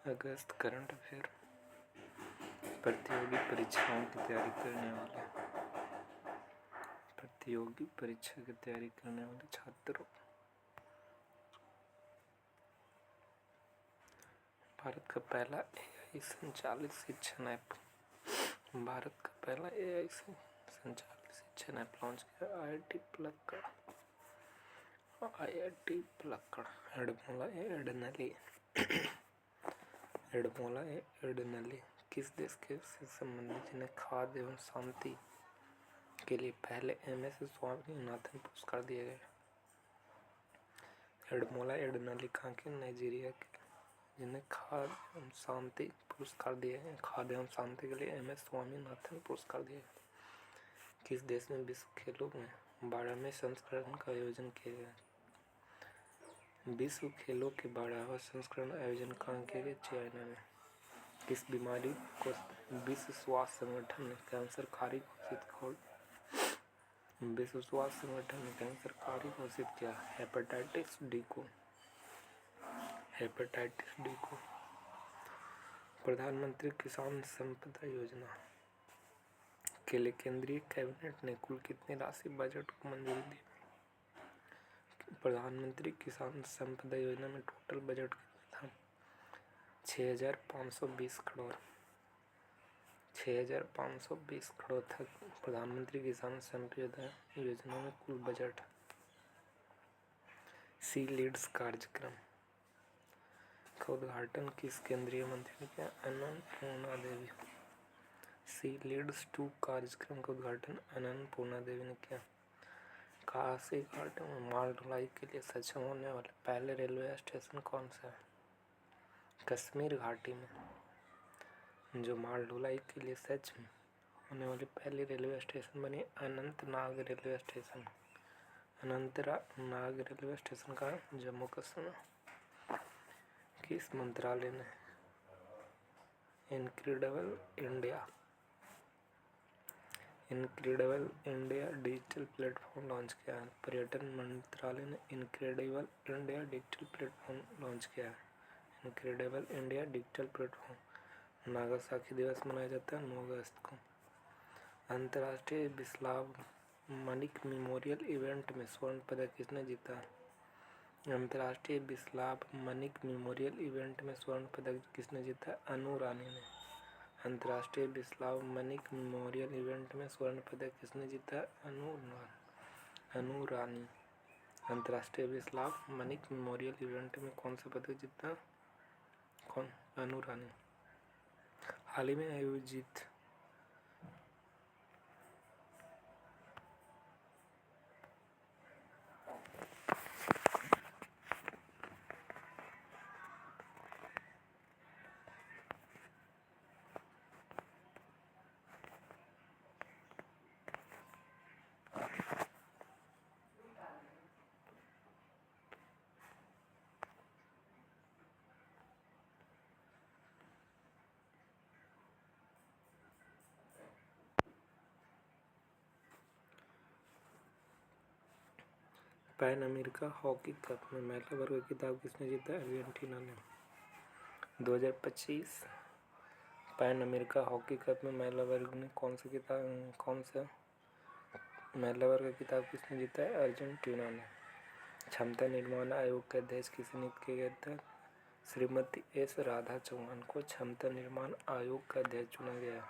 अगस्त current affair. प्रतियोगी परीक्षाओं की तैयारी करने वाले प्रतियोगी परीक्षा की तैयारी करने वाले छात्रों। भारत का पहला एआई संचालित शिक्षण ऐप। भारत का पहला एआई संचालित शिक्षण ऐप लॉन्च किया आईआईटी पलक्कड़। एडमोला किस देश के से संबंधित जिन्हें खाद्य एवं शांति के लिए पहले एमएस स्वामीनाथन पुरस्कार दिए गए। एडमोला एडनली कहाँ के? नाइजीरिया के, जिन्हें खाद्य एवं शांति पुरस्कार दिए गए। खाद्य एवं शांति के लिए एमएस स्वामीनाथन पुरस्कार दिए गए। किस देश में विश्व खेलों में 12वें संस्करण का आयोजन किया गया? विश्व खेलों के 12वां संस्करण आयोजन कहाँ किया गया? चाइना में। किस बीमारी को विश्व स्वास्थ्य संगठन ने कैंसरकारी घोषित किया? हेपेटाइटिस डी को। प्रधानमंत्री किसान संपदा योजना के लिए केंद्रीय कैबिनेट ने कुल कितनी राशि बजट को मंजूरी दी? प्रधानमंत्री किसान संपदा योजना में टोटल बजट कितना था? 6,520 करोड़। 6,520 करोड़ तक प्रधानमंत्री किसान संपदा योजना में कुल बजट। सी लीड्स कार्यक्रम का उद्घाटन किस केंद्रीय मंत्री ने किया? अन्नपूर्णा देवी। सी लीड्स 2 कार्यक्रम का उद्घाटन अन्नपूर्णा देवी ने किया। काशी घाट में माल ढुलाई के लिए सक्षम होने वाले पहले रेलवे स्टेशन कौन सा है? कश्मीर घाटी में जो माल ढुलाई के लिए सक्षम होने वाली पहली रेलवे स्टेशन बनी Anantnag railway station. Anantnag railway station का जम्मू कश्मीर। किस मंत्रालय ने incredible India digital platform launch किया है? पर्यटन मंत्रालय ने incredible India digital platform launch किया है। Incredible India digital platform. Nagasaki दिवस मनाया जाता है 9 अगस्त को। अंतर्राष्ट्रीय बिस्लाव मणिक मेमोरियल इवेंट में स्वर्ण पदक किसने जीता? अंतर्राष्ट्रीय बिस्लाव मणिक मेमोरियल इवेंट में स्वर्ण पदक किसने जीता? अनु रानी ने। अंतर्राष्ट्रीय बिस्लाव मणिक मेमोरियल इवेंट में स्वर्ण पदक किसने जीता? अनु रानी। अंतर्राष्ट्रीय बिस्लाव मणिक मेमोरियल इवेंट में कौन सा पदक जीता? कौन? अनु रानी। हाल ही में आयोजित पैन अमेरिका हॉकी कप में महिला वर्ग का खिताब किसने जीता? अर्जेंटीना ने। 2025 पैन अमेरिका हॉकी कप में महिला वर्ग ने कौन सा महिला वर्ग का खिताब किसने जीता है? अर्जेंटीना ने। क्षमता निर्माण आयोग के अध्यक्ष किसे नियुक्त किया गया था? श्रीमती एस राधा चौहान को क्षमता निर्माण आयोग का अध्यक्ष चुना गया।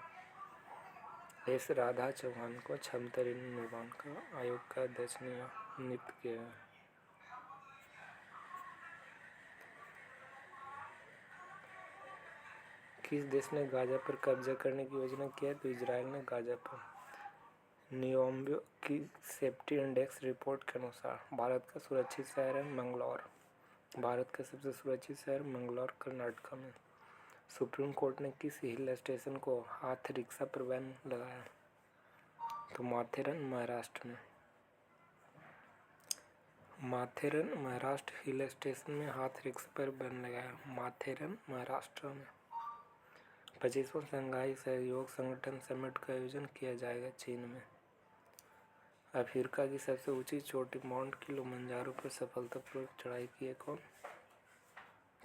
एस राधा चौहान को क्षमता निर्माण आयोग का अध्यक्ष नियुक्त किया गया। किस देश ने गाजा पर कब्जा करने की योजना की है? तो इजराइल ने गाजा पर। नियोम्बो की सेफ्टी इंडेक्स रिपोर्ट के अनुसार भारत का सुरक्षित शहर है मंगलौर। भारत का सबसे सुरक्षित शहर मंगलौर कर्नाटक में। सुप्रीम कोर्ट ने किस हिल स्टेशन को हाथ रिक्शा पर बैन लगाया? तो माथेरन महाराष्ट्र में। माथेरन महाराष्ट्र हिल स्टेशन में हाथ रिक्शा पर बैन लगाया। माथेरन महाराष्ट्र में। 25वां शंघाई सहयोग संगठन समिट का आयोजन किया जाएगा चीन में। अफ्रीका की सबसे ऊंची चोटी माउंट किलिमंजारो पर सफलतापूर्वक चढ़ाई की है कौन?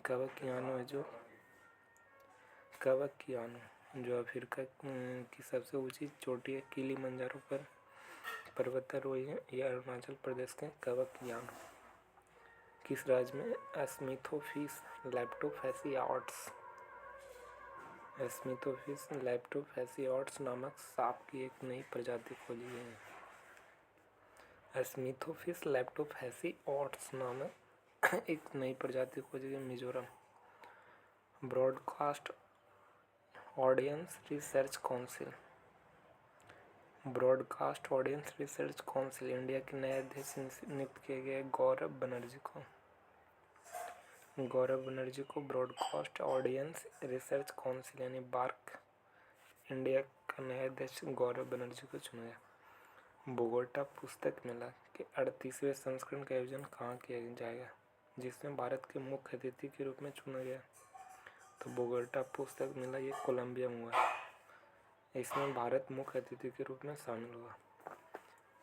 कवक यानो है जो कवकयानो, जो अफ्रीका की सबसे ऊंची चोटी है किलिमंजारो पर पर्वतारोही है। यह अरुणाचल प्रदेश के कवकयानो। किस राज्य में स्मिथोफिश लेप्टोफैसियाट्स नामक सांप की एक नई प्रजाति खोजी गई है? स्मिथोफिश लेप्टोफैसियाट्स नामक एक नई प्रजाति खोजी गई Mizoram. Broadcast audience research council India के नए अध्यक्ष नियुक्त किए गए गौरव बनर्जी को ब्रॉडकास्ट ऑडियंस रिसर्च काउंसिल यानी बार्क इंडिया का नया अध्यक्ष गौरव बनर्जी को चुना गया। बोगोटा पुस्तक मेला के 38वें संस्करण का आयोजन कहाँ किया जाएगा, जिसमें भारत के मुख्य अतिथि के रूप में चुना गया? तो बोगोटा पुस्तक मेला ये कोलंबिया में हुआ। इसमें भारत मुख्य अतिथि के रूप में शामिल हुआ।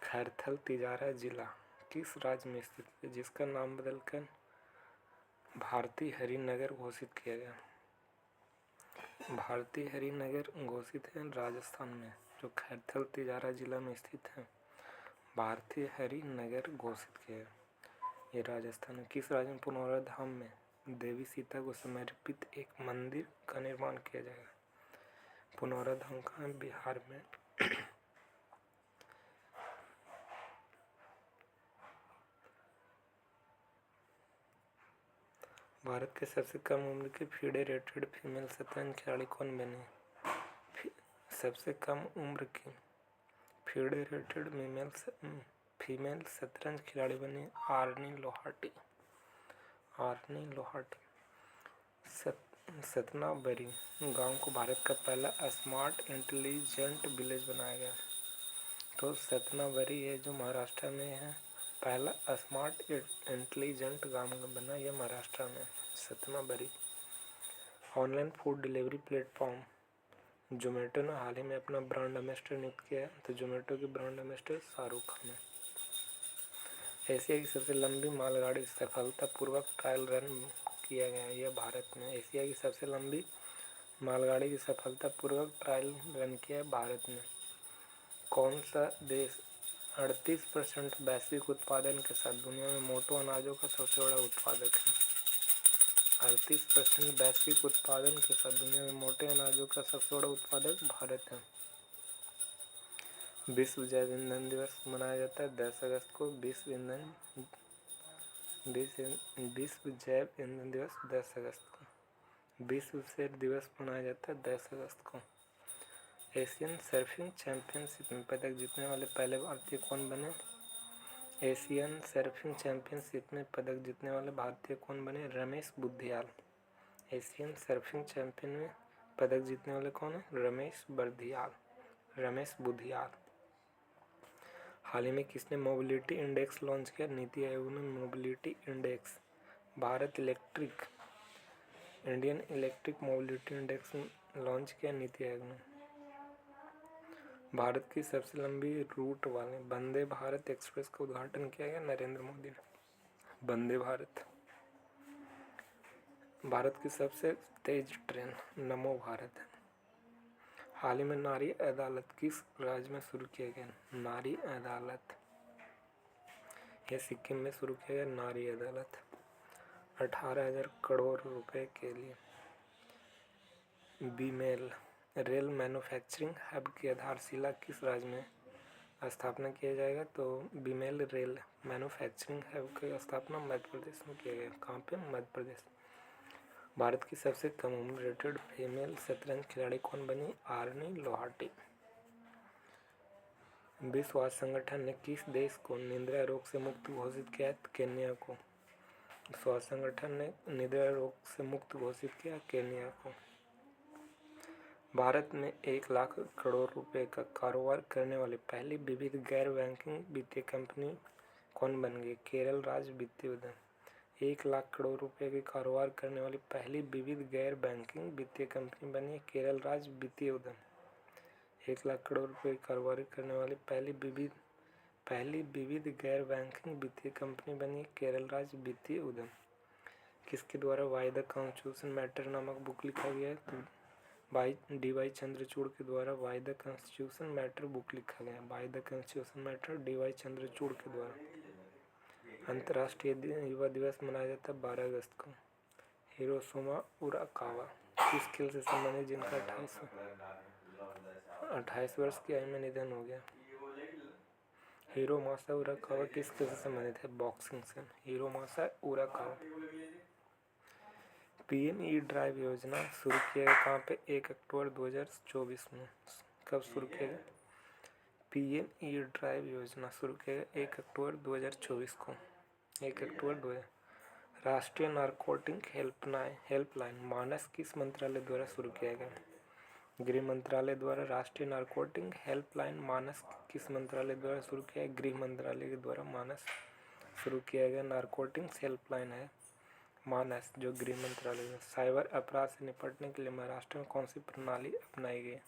खैरथल तिजारा जिला किस राज्य में स्थित है, जिसका नाम बदलकर भारती हरिनगर घोषित किया गया? भारती हरिनगर घोषित है राजस्थान में, जो खैरथल तिजारा जिला में स्थित है। भारती हरिनगर घोषित किया गया, ये राजस्थान में। किस राज्य में पुनौरा धाम में देवी सीता को समर्पित एक मंदिर का निर्माण किया जाएगा? पुनौरा धाम का है बिहार में। भारत के सबसे कम उम्र के फेडरेटेड फीमेल शतरंज खिलाड़ी कौन बने? सबसे कम उम्र की फेडरेटेड फीमेल शतरंज खिलाड़ी बनी आर्नी लोहाटी। सतनाबरी गांव को भारत का पहला स्मार्ट इंटेलिजेंट विलेज बनाया गया। तो सतनाबरी है जो महाराष्ट्र में है, पहला स्मार्ट इंटेलिजेंट गांव बना, यह महाराष्ट्र में सतनाबरी। Online food delivery platform Zomato ने हाल ही में अपना ब्रांड एम्बेसडर नियुक्त किया है। तो जोमेटो के ब्रांड एम्बेसडर शाहरुख खान है। एशिया की सबसे लंबी मालगाड़ी सफलतापूर्वक ट्रायल रन किया गया। यह भारत में एशिया की सबसे लंबी मालगाड़ी की सफलतापूर्वक ट्रायल रन किया है भारत में। कौन सा देश 38% वैश्विक उत्पादन के साथ दुनिया में मोटो अनाजों का सबसे बड़ा उत्पादक है? 38% वैश्विक उत्पादन के साथ दुनिया में मोटे अनाजों का सबसे बड़ा उत्पादक भारत है। विश्व जैव ईंधन दिवस मनाया जाता है 10 अगस्त को। विश्व जैव ईंधन दिवस 10 अगस्त को। विश्व सेर दिवस मनाया जाता है 10 अगस्त को। एशियन सर्फिंग चैंपियनशिप में पदक जीतने वाले पहले भारतीय कौन बने? एशियन सर्फिंग चैंपियनशिप में पदक जीतने वाले भारतीय कौन बने? Ramesh Budhiyal. Asian surfing champion में पदक जीतने वाले कौन है? रमेश बुधियाल। हाल ही में किसने मोबिलिटी इंडेक्स लॉन्च किया? नीति आयोग ने mobility index. Indian electric mobility index launch किया नीति आयोग ने। भारत की सबसे लंबी रूट वाले वंदे भारत एक्सप्रेस का उद्घाटन किया गया नरेंद्र मोदी ने। वंदे भारत की सबसे तेज ट्रेन नमो भारत है। हाल ही में नारी अदालत किस राज्य में शुरू किया गया? नारी अदालत यह सिक्किम में शुरू किया गया नारी अदालत। 18,000 करोड़ रुपए के लिए बीमेल रेल मैन्युफैक्चरिंग हब की आधारशिला किस राज्य में स्थापना किया जाएगा? तो बीमेल रेल मैन्युफैक्चरिंग हब की स्थापना मध्य प्रदेश में किया गया। कहाँ पे? मध्य प्रदेश। भारत की सबसे कम उम्र रेटेड फीमेल शतरंज खिलाड़ी कौन बनी? आर्नी लोहाटी। विश्व स्वास्थ्य संगठन ने किस देश को निद्रा रोग से मुक्त घोषित किया? केन्या को। स्वास्थ्य संगठन ने निद्रा रोग से मुक्त घोषित किया केन्या को। भारत में 1 लाख करोड़ रुपए का कारोबार करने वाली पहली विविध गैर बैंकिंग वित्तीय कंपनी कौन बन गई? केरल राज्य वित्तीय उद्यम। 1 लाख करोड़ रुपए के कारोबार करने वाली पहली विविध गैर बैंकिंग वित्तीय कंपनी बनी है केरल राज्य वित्तीय उद्यम। 1 लाख करोड़ रुपए का कारोबार करने वाली पहली विविध गैर बैंकिंग वित्तीय कंपनी बनी है केरल राज्य वित्तीय उद्यम। किसके द्वारा वाई द कॉन्स्टिट्यूशन मैटर नामक बुक लिखा गया है? तो डी वाई चंद्रचूड़ के द्वारा why the constitution matter book लिखा गया। Why the constitution matter D Y Chandrachud के द्वारा। अंतर्राष्ट्रीय युवा दिवस मनाया जाता है 12 अगस्त को। हिरोशिमा उराकावा किस खेल से संबंधित जिनका 28 वर्ष की आयु में निधन हो गया। हिरोमासा उराकावा किस खेल से संबंधित है? बॉक्सिंग से। हिरोमासा उराकावा। पीएम ई ड्राइव योजना शुरू किया गया कहाँ पे? 1 अक्टूबर 2024 में। कब शुरू किया गया? पीएम ई ड्राइव योजना शुरू किया गया 1 अक्टूबर 2024 को। 1 अक्टूबर 2000। राष्ट्रीय नारकोटिक हेल्पलाइन मानस किस मंत्रालय द्वारा शुरू किया गया? गृह मंत्रालय द्वारा। राष्ट्रीय नारकोटिक हेल्पलाइन मानस किस मंत्रालय द्वारा शुरू किया गया? गृह मंत्रालय के द्वारा मानस शुरू किया गया। नारकोटिक्स हेल्पलाइन है मानस, जो गृह मंत्रालय में। साइबर अपराध से निपटने के लिए महाराष्ट्र में कौन सी प्रणाली अपनाई गई?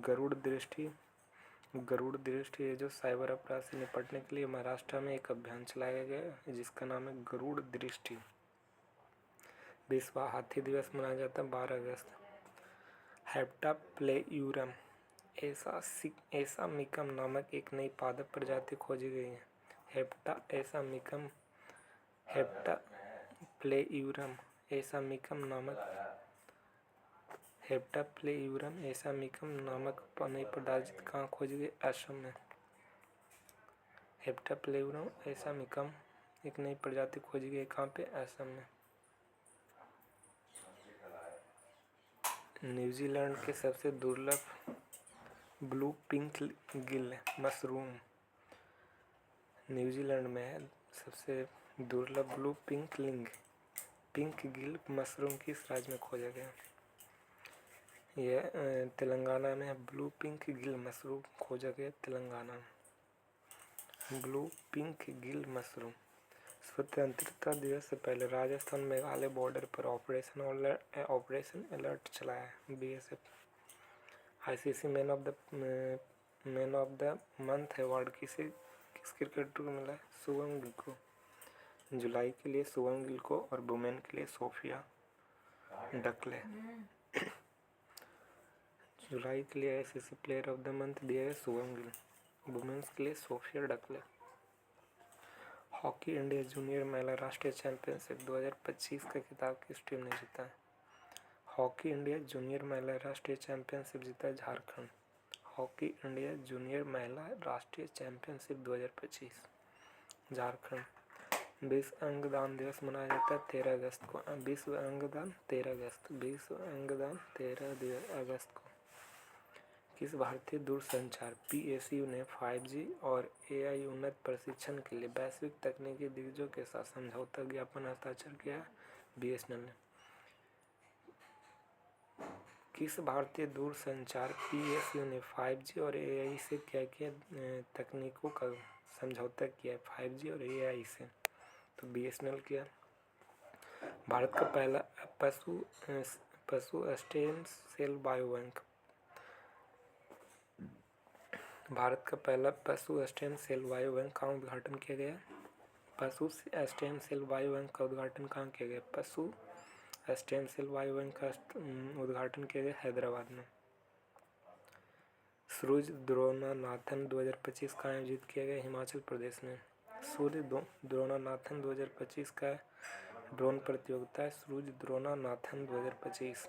गरुड़ दृष्टि। गरुड़ दृष्टि है जो साइबर अपराध से निपटने के लिए महाराष्ट्र में एक अभियान चलाया गया जिसका नाम है गरुड़ दृष्टि। विश्व हाथी दिवस मनाया जाता है 12 अगस्त। हेप्टा प्लेयूरम एसामिकम नामक एक नई पादप प्रजाति खोजी गई है। हेप्टा प्लेयूरम एसामिकम नामक नई प्रजाति कहाँ खोजी गई? असम में। हेप्टा प्लेयूरम एसामिकम एक नई प्रजाति खोजी गई कहाँ पे? असम में। न्यूजीलैंड के सबसे दुर्लभ blue pink Gill mushroom. New Zealand में सबसे दुर्लभ ब्लू पिंक गिल मशरूम किस राज्य में खोजा गया? यह तेलंगाना में है। ब्लू पिंक गिल मशरूम खोजा गया तेलंगाना में। Blue pink Gill mushroom. स्वतंत्रता दिवस से पहले राजस्थान मेघालय बॉर्डर पर ऑपरेशन अलर्ट चलाया है BSF. ICC man of the month award किस क्रिकेटर को मिला है? शुभम गिल को। जुलाई के लिए शुभम गिल को और वुमेन के लिए सोफिया डकले। जुलाई के लिए ICC player of the month दिया है शुभम गिल, वुमेन्स के लिए सोफिया डकले। हॉकी इंडिया जूनियर महिला राष्ट्रीय चैंपियनशिप 2025 का खिताब किस टीम ने जीता है? हॉकी इंडिया जूनियर महिला राष्ट्रीय चैंपियनशिप जीता है झारखंड। हॉकी इंडिया जूनियर महिला राष्ट्रीय चैंपियनशिप 2025 झारखंड। विश्व अंगदान दिवस मनाया जाता है 13 अगस्त को। विश्व अंगदान 13 अगस्त को। किस भारतीय दूरसंचार पीएसयू ने 5G और AI उन्नत प्रशिक्षण के लिए वैश्विक तकनीकी दिग्गजों के साथ समझौता ज्ञापन हस्ताक्षर किया? बीएसएनएल ने। किस भारतीय दूरसंचार पीएसयू ने 5G और AI से क्या क्या तकनीकों का समझौता किया? 5G और AI से तो बीएसएनएल किया। भारत का पहला पशु स्टेम सेल बायो बैंक। भारत का पहला पशु स्टेम सेल बायो बैंक का उद्घाटन किया गया? पशु स्टेम सेल बायो बैंक का उद्घाटन कहाँ किया गया? पशु स्टेम सेल बायो बैंक का उद्घाटन किया गया हैदराबाद में। सूर्य द्रोणानाथन 2025 का आयोजित किया गया हिमाचल प्रदेश में। सूर्य द्रोणानाथन 2025 का ड्रोन प्रतियोगिता है सूर्य द्रोणानाथन 2025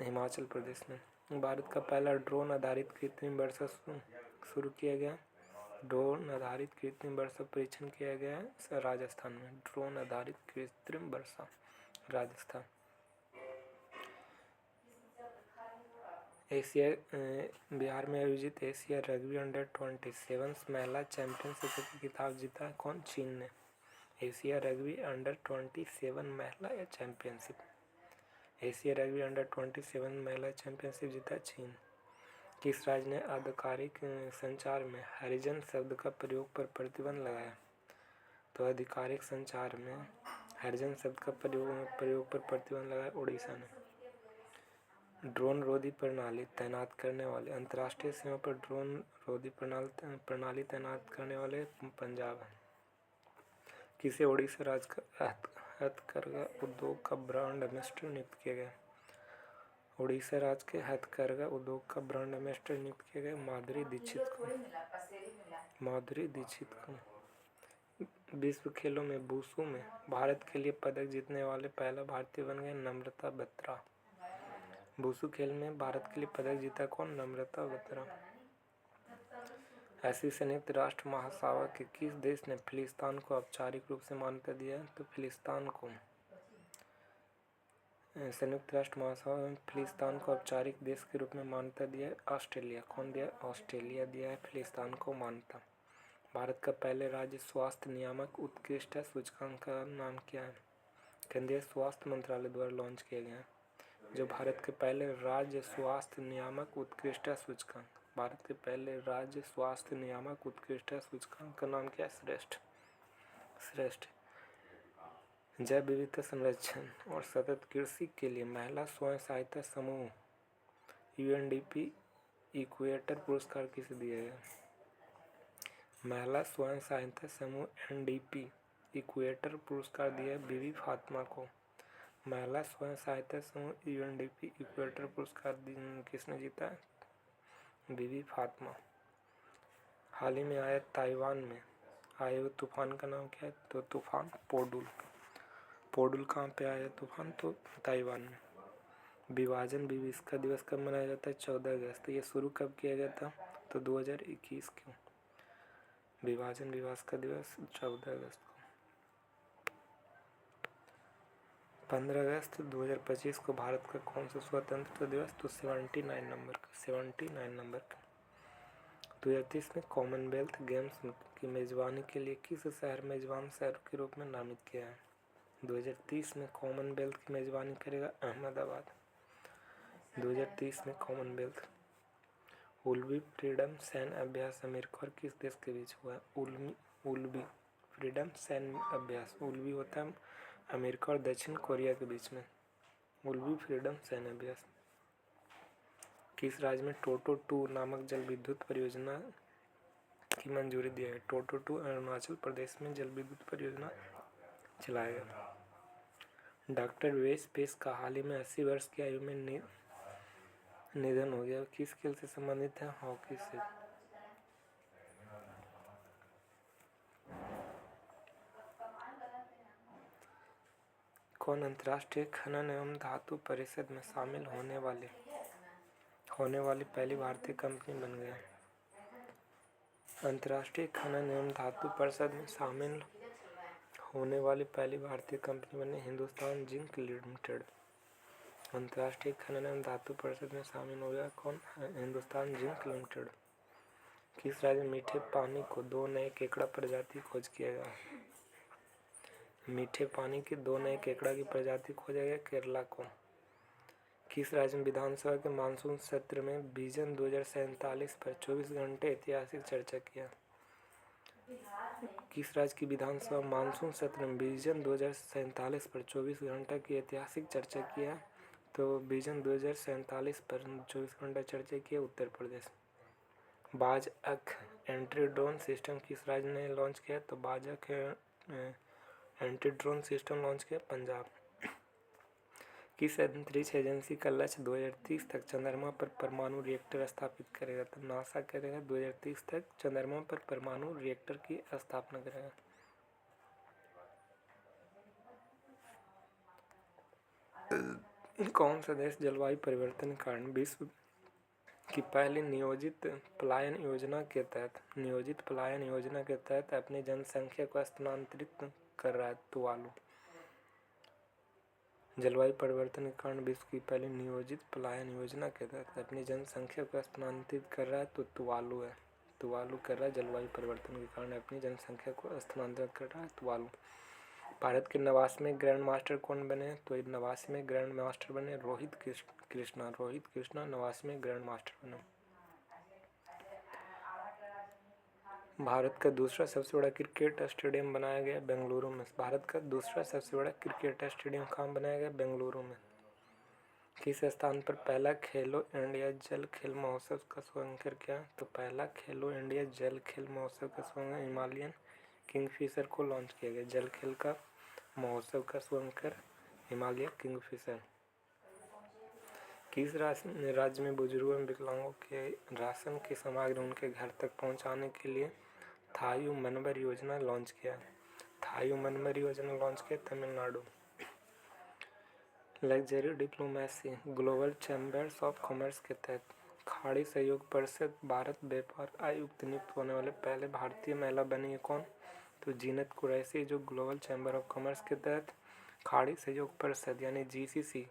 हिमाचल प्रदेश में। भारत का पहला ड्रोन आधारित कृत्रिम वर्षा शुरू किया गया। ड्रोन आधारित कृत्रिम वर्षा परीक्षण किया गया है राजस्थान में। ड्रोन आधारित कृत्रिम वर्षा राजस्थान। बिहार में आयोजित एशिया रग्बी अंडर-27 महिला चैंपियनशिप का खिताब जीता है कौन? चीन ने। एशिया रग्बी अंडर-27 महिला चैंपियनशिप। एशिया रग्बी अंडर-27 महिला चैंपियनशिप जीता चीन। किस राज्य ने आधिकारिक संचार में हरिजन शब्द का प्रयोग पर प्रतिबंध लगाया? तो आधिकारिक संचार में हरिजन शब्द का प्रयोग पर प्रतिबंध लगाया उड़ीसा ने। ड्रोन रोधी प्रणाली तैनात करने वाले अंतर्राष्ट्रीय सीमा पर ड्रोन रोधी प्रणाली तैनात करने वाले पंजाब है। किसे उड़ीसा राज्य का हथकरघा उद्योग का ब्रांड एम्बेसडर नियुक्त किया गया? उड़ीसा राज्य के हथकरघा उद्योग का ब्रांड एम्बेसडर नियुक्त किया गया माधुरी दीक्षित को। विश्व खेलों में वुशु में भारत के लिए पदक जीतने वाले पहला भारतीय बन गए नम्रता बत्रा। वुशु खेल में भारत के लिए पदक जीता कौन? नम्रता बत्रा। ऐसी संयुक्त राष्ट्र महासभा के किस देश ने फिलिस्तीन को औपचारिक रूप से मान्यता दिया है? तो फिलिस्तीन को संयुक्त राष्ट्र महासभा में फिलिस्तीन को औपचारिक देश के रूप में मान्यता दिया है ऑस्ट्रेलिया। कौन दिया? ऑस्ट्रेलिया दिया है फिलिस्तीन को मान्यता। भारत का पहले राज्य स्वास्थ्य नियामक उत्कृष्टता सूचकांक का नाम क्या है? केंद्रीय स्वास्थ्य मंत्रालय द्वारा लॉन्च किया गया है। जो भारत के पहले राज्य स्वास्थ्य नियामक उत्कृष्टता सूचकांक, भारत के पहले राज्य स्वास्थ्य नियामक उत्कृष्टता सूचकांक का नाम क्या है? श्रेष्ठ। जैव विविधता संरक्षण और सतत कृषि के लिए महिला स्वयं सहायता समूह UNDP इक्वेटर पुरस्कार किसे दिया गया? महिला स्वयं सहायता समूह NDP इक्वेटर पुरस्कार दिया है बीबी फातिमा को। महिला स्वयं सहायता समूह UNDP इक्वेटर पुरस्कार किसने जीता है? बीबी फातिमा। हाल ही में आया ताइवान में आए हुए तूफान का नाम क्या है? तो तूफान पोडुल। पोडुल कहाँ पे आया तूफान? तो ताइवान में। विभाजन विभीषका दिवस कब मनाया जाता है? 14 अगस्त। ये शुरू कब किया गया था? तो 2021 को। विभाजन विभीषका दिवस 14 अगस्त को। 15 अगस्त 2025 को भारत का कौन सा स्वतंत्रता दिवस? तो 79 नंबर का। 2030 में कॉमनवेल्थ गेम्स की मेजबानी के लिए किस शहर मेजबान शहर के रूप में नामित किया है? 2030 में कॉमनवेल्थ की मेजबानी करेगा अहमदाबाद। 2030 में कॉमनवेल्थ। उल्बी फ्रीडम सैन्य अभ्यास अमेरिका और किस देश के बीच हुआ है? उल्बी फ्रीडम सैन्य अभ्यास। उल्बी होता है अमेरिका और दक्षिण कोरिया के बीच में। उल्बी फ्रीडम सैन्य अभ्यास। किस राज्य में टोटो 2 नामक जल विद्युत परियोजना की मंजूरी दी है? टोटो 2 अरुणाचल प्रदेश में जल विद्युत परियोजना चलाएगा। डॉक्टर वेस पेस का हाल ही में 80 वर्ष की आयु में निधन हो गया। किस खेल से संबंधित है? हॉकी से। कौन अंतर्राष्ट्रीय खनन एवं धातु परिषद में शामिल होने वाली पहली भारतीय कंपनी बन गया? अंतर्राष्ट्रीय खनन एवं धातु परिषद में शामिल होने वाली पहली भारतीय कंपनी बनी हिंदुस्तान जिंक लिमिटेड। अंतर्राष्ट्रीय खनन एवं धातु परिषद में शामिल हो गया कौन? Hindustan zinc limited. किस राज्य में मीठे पानी को 2 नए केकड़ा प्रजाति खोज किया गया? मीठे पानी की 2 नए केकड़ा की प्रजाति खोजा गया केरला को। किस राज्य में विधानसभा के मानसून सत्र में विजन 2047 पर 24 घंटे ऐतिहासिक चर्चा किया? किस राज्य की विधानसभा मानसून सत्र में विजन 2047 पर 24 घंटा की ऐतिहासिक चर्चा किया? तो विजन 2047 पर 24 घंटा चर्चा किया उत्तर प्रदेश। बाज अख एंटी ड्रोन सिस्टम किस राज्य ने लॉन्च किया? तो बाज अख एंटी ड्रोन सिस्टम लॉन्च किया पंजाब। किस अंतरिक्ष एजेंसी का लक्ष्य 2030 तक चंद्रमा पर परमाणु रिएक्टर स्थापित करेगा? तो नासा करेगा 2030 तक चंद्रमा पर परमाणु रिएक्टर की स्थापना करेगा। कौन सा देश जलवायु परिवर्तन के कारण विश्व की पहली नियोजित पलायन योजना के तहत अपनी जनसंख्या को स्थानांतरित कर रहा है? तुवालू। जलवायु परिवर्तन के कारण विश्व की पहली नियोजित पलायन योजना के तहत अपनी जनसंख्या को स्थानांतरित कर रहा है? तो तुवालू है। तुवालू कर रहा है जलवायु परिवर्तन के कारण अपनी जनसंख्या को स्थानांतरित कर रहा है तुवालू। भारत के 89वें ग्रैंड मास्टर कौन बने? तो 89वें ग्रैंड मास्टर बने रोहित कृष्णा। 89वें ग्रैंड मास्टर बने। भारत का दूसरा सबसे बड़ा क्रिकेट स्टेडियम बनाया गया बेंगलुरु में। भारत का दूसरा सबसे बड़ा क्रिकेट स्टेडियम कहाँ बनाया गया? बेंगलुरु में। किस स्थान पर पहला खेलो इंडिया जल खेल महोत्सव का शुभारंभ किया? तो पहला खेलो इंडिया जल खेल महोत्सव का शुभारंभ हिमालयन किंगफिशर को लॉन्च किया गया। जल खेल का महोत्सव का शुभारंभ हिमालयन किंगफिशर। किस राज्य में बुजुर्गों एवं विकलांगों के राशन की सामग्री उनके घर तक पहुंचाने के लिए थायू मनवर योजना लॉन्च किया? थायू मनवर योजना लॉन्च किया Tamil Nadu. Luxury diplomacy global chambers of commerce के तहत खाड़ी सहयोग परिषद भारत व्यापार आयुक्त नियुक्त होने वाले पहले भारतीय महिला बनी है कौन? तो जीनत कुरैशी, जो ग्लोबल चैम्बर ऑफ कॉमर्स के तहत खाड़ी सहयोग परिषद यानी GCC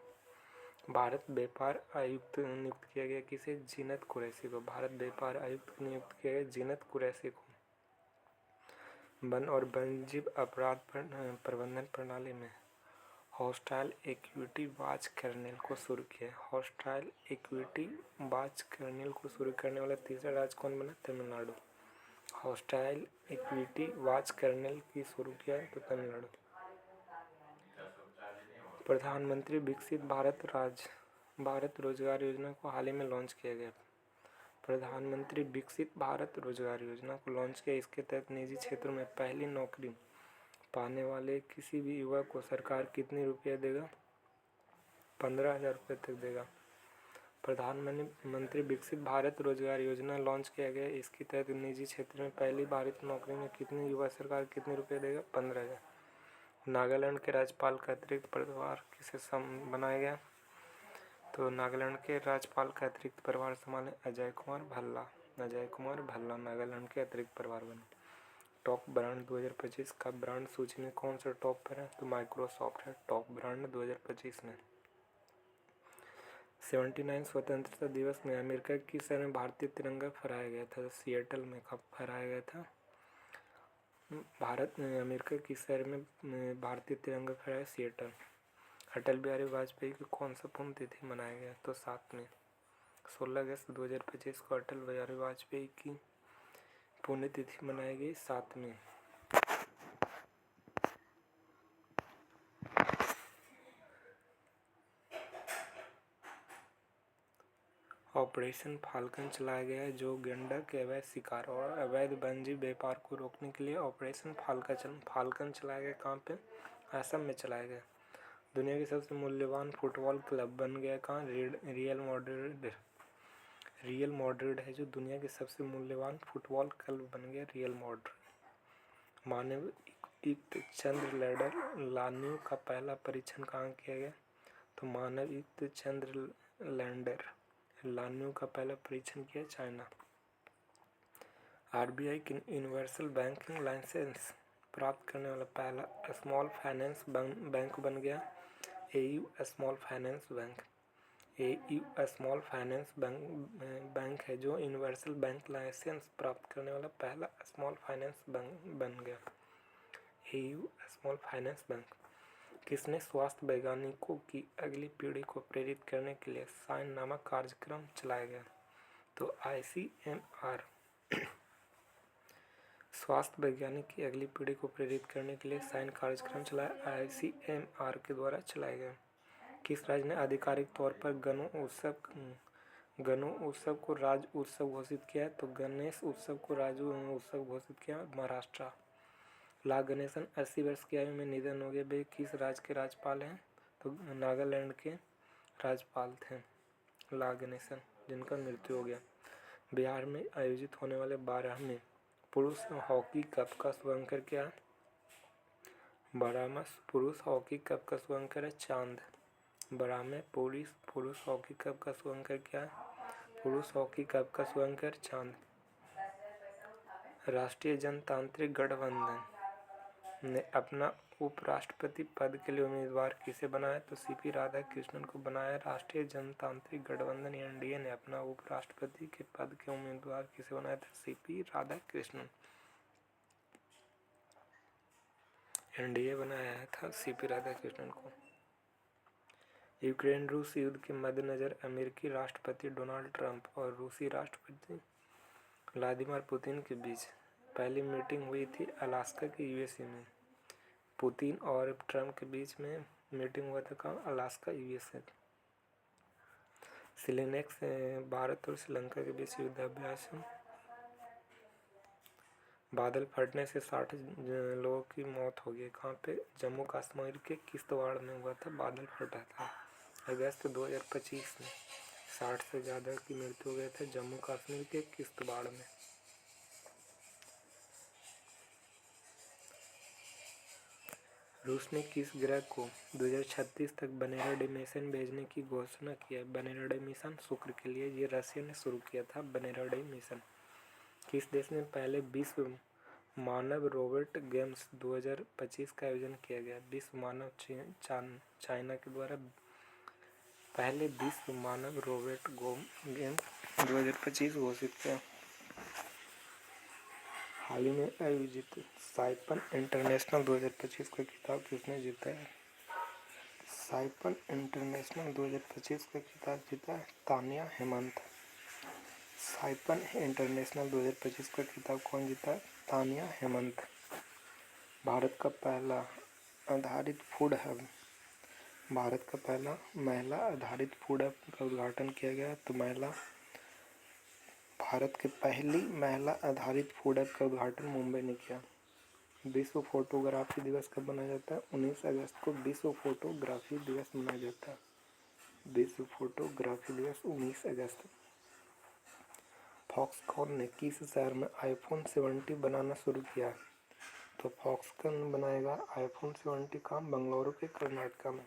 भारत व्यापार आयुक्त नियुक्त किया गया। किसे? जीनत कुरैशी को। भारत व्यापार आयुक्त नियुक्त किया गया जीनत कुरैशी को। वन और वन्यजीव अपराध प्रबंधन प्रणाली में हॉस्टाइल इक्विटी वॉच कर्नेल को शुरू किया। हॉस्टाइल इक्विटी वॉच कर्नेल को शुरू करने वाला तीसरा राज्य कौन बना? Tamil Nadu. Hostile equity watch kernel की शुरू किया तो तमिलनाडु। प्रधानमंत्री विकसित भारत रोजगार योजना को हाल ही में लॉन्च किया गया। प्रधानमंत्री विकसित भारत रोजगार योजना को लॉन्च किया। इसके तहत निजी क्षेत्रों में पहली नौकरी पाने वाले किसी भी युवक को सरकार कितने रुपये देगा? 15,000 रुपये तक देगा। प्रधानमंत्री विकसित भारत रोजगार योजना लॉन्च किया गया। इसके तहत निजी क्षेत्र में पहली भारत नौकरी में कितने युवा सरकार कितने रुपये देगा? 15,000। नागालैंड के राज्यपाल का अतिरिक्त प्रभार किसे बनाया गया? तो नागालैंड के राज्यपाल का अतिरिक्त प्रभार संभाले अजय कुमार भल्ला। अजय कुमार भल्ला नागालैंड के अतिरिक्त प्रभार बने। टॉप ब्रांड 2025 का ब्रांड सूची में कौन सा टॉप पर है? तो माइक्रोसॉफ्ट है टॉप ब्रांड 2025 में। 79 स्वतंत्रता दिवस में अमेरिका की शहर में भारतीय तिरंगा फहराया गया था? सिएटल में कब फहराया गया था? अमेरिका की शहर में भारतीय तिरंगा फहराया सिएटल। अटल बिहारी वाजपेयी की कौन सा पुण्यतिथि मनाया गया? तो 7 में। 16 अगस्त 2025 को अटल बिहारी वाजपेयी की पुण्यतिथि मनाई गई 7 में। ऑपरेशन फाल्कन चलाया गया है जो गैंडा के अवैध शिकार और अवैध वन्यजीव व्यापार को रोकने के लिए ऑपरेशन फाल्कन चलाया गया। कहाँ पे? असम में चलाया गया। दुनिया की सबसे मूल्यवान फुटबॉल क्लब बन गया कहाँ? रियल मैड्रिड है जो दुनिया की सबसे मूल्यवान फुटबॉल क्लब बन गया रियल मैड्रिड। मानव युक्त चंद्र लैंडर लान्यू का पहला परीक्षण कहाँ किया गया? तो मानव युक्त चंद्र लैंडर लान्यू का पहला परीक्षण किया चाइना। RBI की यूनिवर्सल बैंकिंग लाइसेंस प्राप्त करने वाला पहला स्मॉल फाइनेंस बैंक बन गया AU small finance bank. AU small finance bank है जो यूनिवर्सल बैंक लाइसेंस प्राप्त करने वाला पहला स्मॉल फाइनेंस बैंक बन गया AU स्मॉल फाइनेंस बैंक। किसने स्वास्थ्य वैज्ञानिकों की अगली पीढ़ी को प्रेरित करने के लिए साइन नामक कार्यक्रम चलाया गया? तो ICMR। स्वास्थ्य वैज्ञानिक की अगली पीढ़ी को प्रेरित करने के लिए साइन कार्यक्रम चलाया ICMR के द्वारा चलाया गया। किस राज्य ने आधिकारिक तौर पर गणो उत्सव को राज्य उत्सव घोषित किया? तो गणेश उत्सव को राज्य उत्सव घोषित किया महाराष्ट्र। ला गणेशन 80 वर्ष की आयु में निधन हो गए। वे किस राज्य के राज्यपाल हैं? तो नागालैंड के राज्यपाल थे ला गणेशन, जिनका मृत्यु हो गया। बिहार में आयोजित होने वाले 12वें पुरुष हॉकी कप का शुभांकर क्या है? 12वां पुरुष हॉकी कप का शुभांकर है चांद। 12वें पुरुष हॉकी कप का शुभांकर क्या है? पुरुष हॉकी कप का शुभांकर चांद। राष्ट्रीय जनतांत्रिक गठबंधन ने अपना उपराष्ट्रपति पद के लिए उम्मीदवार किसे बनाया? तो CP राधाकृष्णन को बनाया। राष्ट्रीय जनतांत्रिक गठबंधन NDA ने अपना उपराष्ट्रपति के पद के उम्मीदवार किसे बनाया था? CP राधाकृष्णन। NDA बनाया था CP राधाकृष्णन को। यूक्रेन रूस युद्ध के मद्देनजर अमेरिकी राष्ट्रपति डोनाल्ड ट्रंप और रूसी राष्ट्रपति व्लादिमीर पुतिन के बीच पहली मीटिंग हुई थी अलास्का के USA में। पुतिन और ट्रंप के बीच में मीटिंग हुआ था कहाँ? Alaska USA। सिलेनेक्स भारत और श्रीलंका के बीच युद्धाभ्यास। बादल फटने से 60 लोगों की मौत हो गई। कहाँ पे? जम्मू कश्मीर के किश्तवाड़ में हुआ था बादल फटा था। अगस्त 2025 में 60 से ज़्यादा की मृत्यु हो गए थे जम्मू कश्मीर के किश्तवाड़ में। रूस ने किस ग्रह को 2036 तक वेनेरा-डी मिशन भेजने की घोषणा की है? वेनेरा-डी मिशन शुक्र के लिए, ये रशिया ने शुरू किया था वेनेरा-डी मिशन। किस देश में पहले विश्व मानव रोबोट गेम्स 2025 का आयोजन किया गया? विश्व मानव चाइना के द्वारा पहले विश्व मानव रोबोट गेम 2025 घोषित किया। हाल ही में आयोजित साइपन इंटरनेशनल 2025 का खिताब किसने जीता है? साइपन इंटरनेशनल 2025 का खिताब जीता है तानिया हेमंत। साइपन इंटरनेशनल 2025 का खिताब कौन जीता है? तानिया हेमंत। भारत का पहला आधारित फूड हब, भारत का पहला महिला आधारित फूड हब का उद्घाटन किया गया। तो भारत के पहली महिला आधारित फूड हब का उद्घाटन मुंबई ने किया। विश्व फोटोग्राफी दिवस कब मनाया जाता है? 19 अगस्त को विश्व फोटोग्राफी दिवस मनाया जाता है। विश्व फोटोग्राफी दिवस 19 अगस्त। फॉक्सकॉन ने किस शहर में आईफोन 70 बनाना शुरू किया? तो फॉक्सकॉन बनाएगा आईफोन 70 का बेंगलुरु के कर्नाटका में।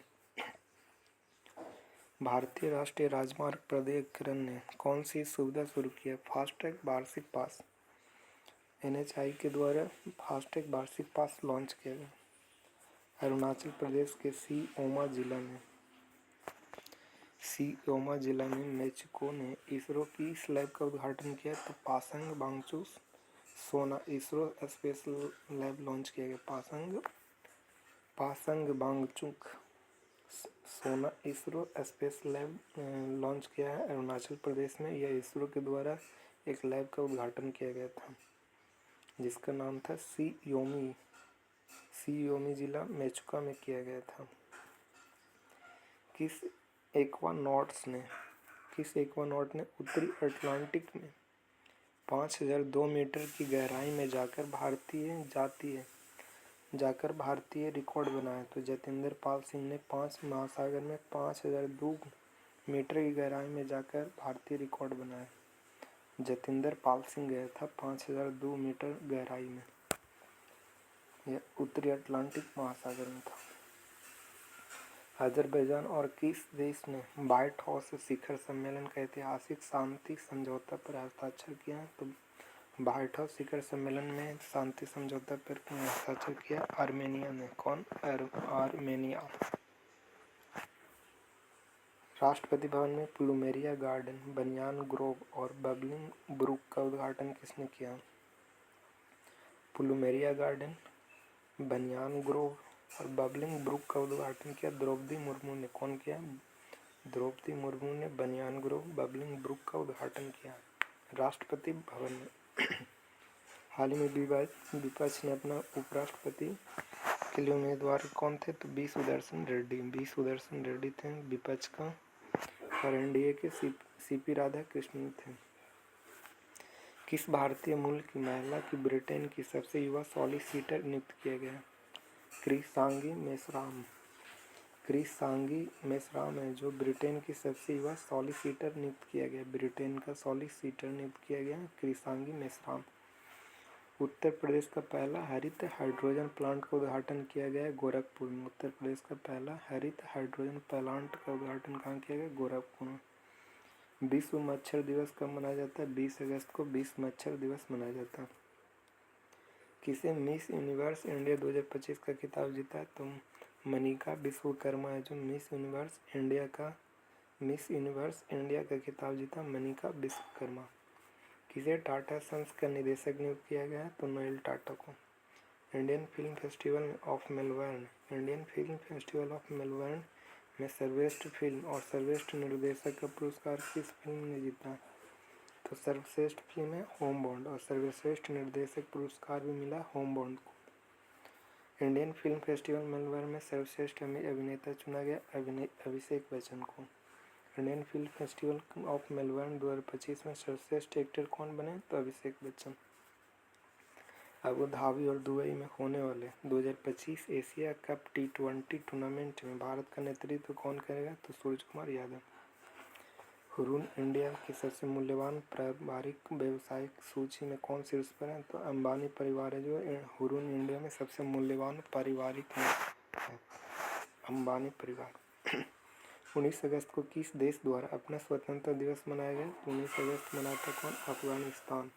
भारतीय राष्ट्रीय राजमार्ग प्राधिकरण ने कौन सी सुविधा शुरू की है? फास्टैग वार्षिक पास। NHAI के द्वारा फास्टैग वार्षिक पास लॉन्च किया गया। अरुणाचल प्रदेश के सिओमा जिला में मेक्सिको ने इसरो की इस लैब का उद्घाटन किया। तो पासंग बांगचू सोना इसरो स्पेस लैब लॉन्च किया गया। पासंग बांगचुक सोना इसरो स्पेस लैब लॉन्च किया है अरुणाचल प्रदेश में। यह इसरो के द्वारा एक लैब का उद्घाटन किया गया था जिसका नाम था सियोमी जिला मेचुका में किया गया था। किस एक्वानॉट ने उत्तरी अटलांटिक में 5002 मीटर की गहराई में जाकर भारतीय रिकॉर्ड बनाया? तो जतिंदर पाल सिंह ने 5 महासागर में 5002 मीटर की गहराई में जाकर भारतीय रिकॉर्ड बनाया। जतिंदर पाल सिंह गया था 5002 मीटर गहराई में। यह उत्तरी अटलांटिक महासागर में था। अजरबैजान और किस देश ने व्हाइट हाउस शिखर सम्मेलन का ऐतिहासिक शांति समझौता पर हस्ताक्षर किया? तो व्हाइट हाउस शिखर सम्मेलन में शांति समझौता पर हस्ताक्षर किया आर्मेनिया ने। कौन? आर्मेनिया। राष्ट्रपति भवन में प्लूमेरिया गार्डन, बनियान ग्रोव और बबलिंग ब्रुक का उद्घाटन किसने किया? प्लूमेरिया गार्डन, बनियान ग्रोव और बबलिंग ब्रुक का उद्घाटन किया द्रौपदी मुर्मू ने। कौन किया? द्रौपदी मुर्मू ने बनियान ग्रोव, बबलिंग ब्रुक का उद्घाटन किया राष्ट्रपति भवन में। हाल ही में विपक्ष ने अपना उपराष्ट्रपति के लिए उम्मीदवार कौन थे? तो बी सुदर्शन रेड्डी थे विपक्ष का, और NDA के CP राधाकृष्णन थे। किस भारतीय मूल की महिला की ब्रिटेन की सबसे युवा सॉलिसिटर नियुक्त किया गया? क्रिसांगी मेसराम है जो ब्रिटेन की सबसे युवा सॉलिसिटर नियुक्त किया गया। ब्रिटेन का सॉलिसिटर नियुक्त किया गया क्रिसांगी मेसराम। उत्तर प्रदेश का पहला हरित हाइड्रोजन प्लांट का उद्घाटन किया गया गोरखपुर में। उत्तर प्रदेश का पहला हरित हाइड्रोजन प्लांट का उद्घाटन कहाँ किया गया? गोरखपुर में। विश्व मच्छर दिवस कब मनाया जाता है? 20 अगस्त को विश्व मच्छर दिवस मनाया जाता है। किसे मिस यूनिवर्स इंडिया 2025 का खिताब जीता है? तो मनिका विश्वकर्मा है जो मिस यूनिवर्स इंडिया का खिताब जीता मनिका विश्वकर्मा। किसे टाटा सन्स का निदेशक नियुक्त किया गया है? तो नोएल टाटा को। Indian film festival of Melbourne में सर्वश्रेष्ठ फिल्म और सर्वश्रेष्ठ निर्देशक का पुरस्कार किस फिल्म ने जीता? तो सर्वश्रेष्ठ फिल्म है होमबॉन्ड, और सर्वश्रेष्ठ निर्देशक पुरस्कार भी मिला होमबॉन्ड को। इंडियन फिल्म फेस्टिवल मेलबर्न में सर्वश्रेष्ठ अभिनेता चुना गया अभिषेक बच्चन को। Indian film festival of Melbourne 2025 में सर्वश्रेष्ठ एक्टर कौन बने? तो अभिषेक बच्चन। अबू धाबी और दुबई में होने वाले 2025 एशिया कप T20 टूर्नामेंट में भारत का नेतृत्व कौन करेगा? तो सूरज कुमार यादव। हुरून इंडिया की सबसे मूल्यवान पारिवारिक व्यावसायिक सूची में कौन शीर्ष पर है? तो अंबानी परिवार है जो हुरून इंडिया में सबसे मूल्यवान पारिवारिक में है, अंबानी परिवार। 19 अगस्त को किस देश द्वारा अपना स्वतंत्रता दिवस मनाया गया? 19 अगस्त मनाता कौन? Afghanistan.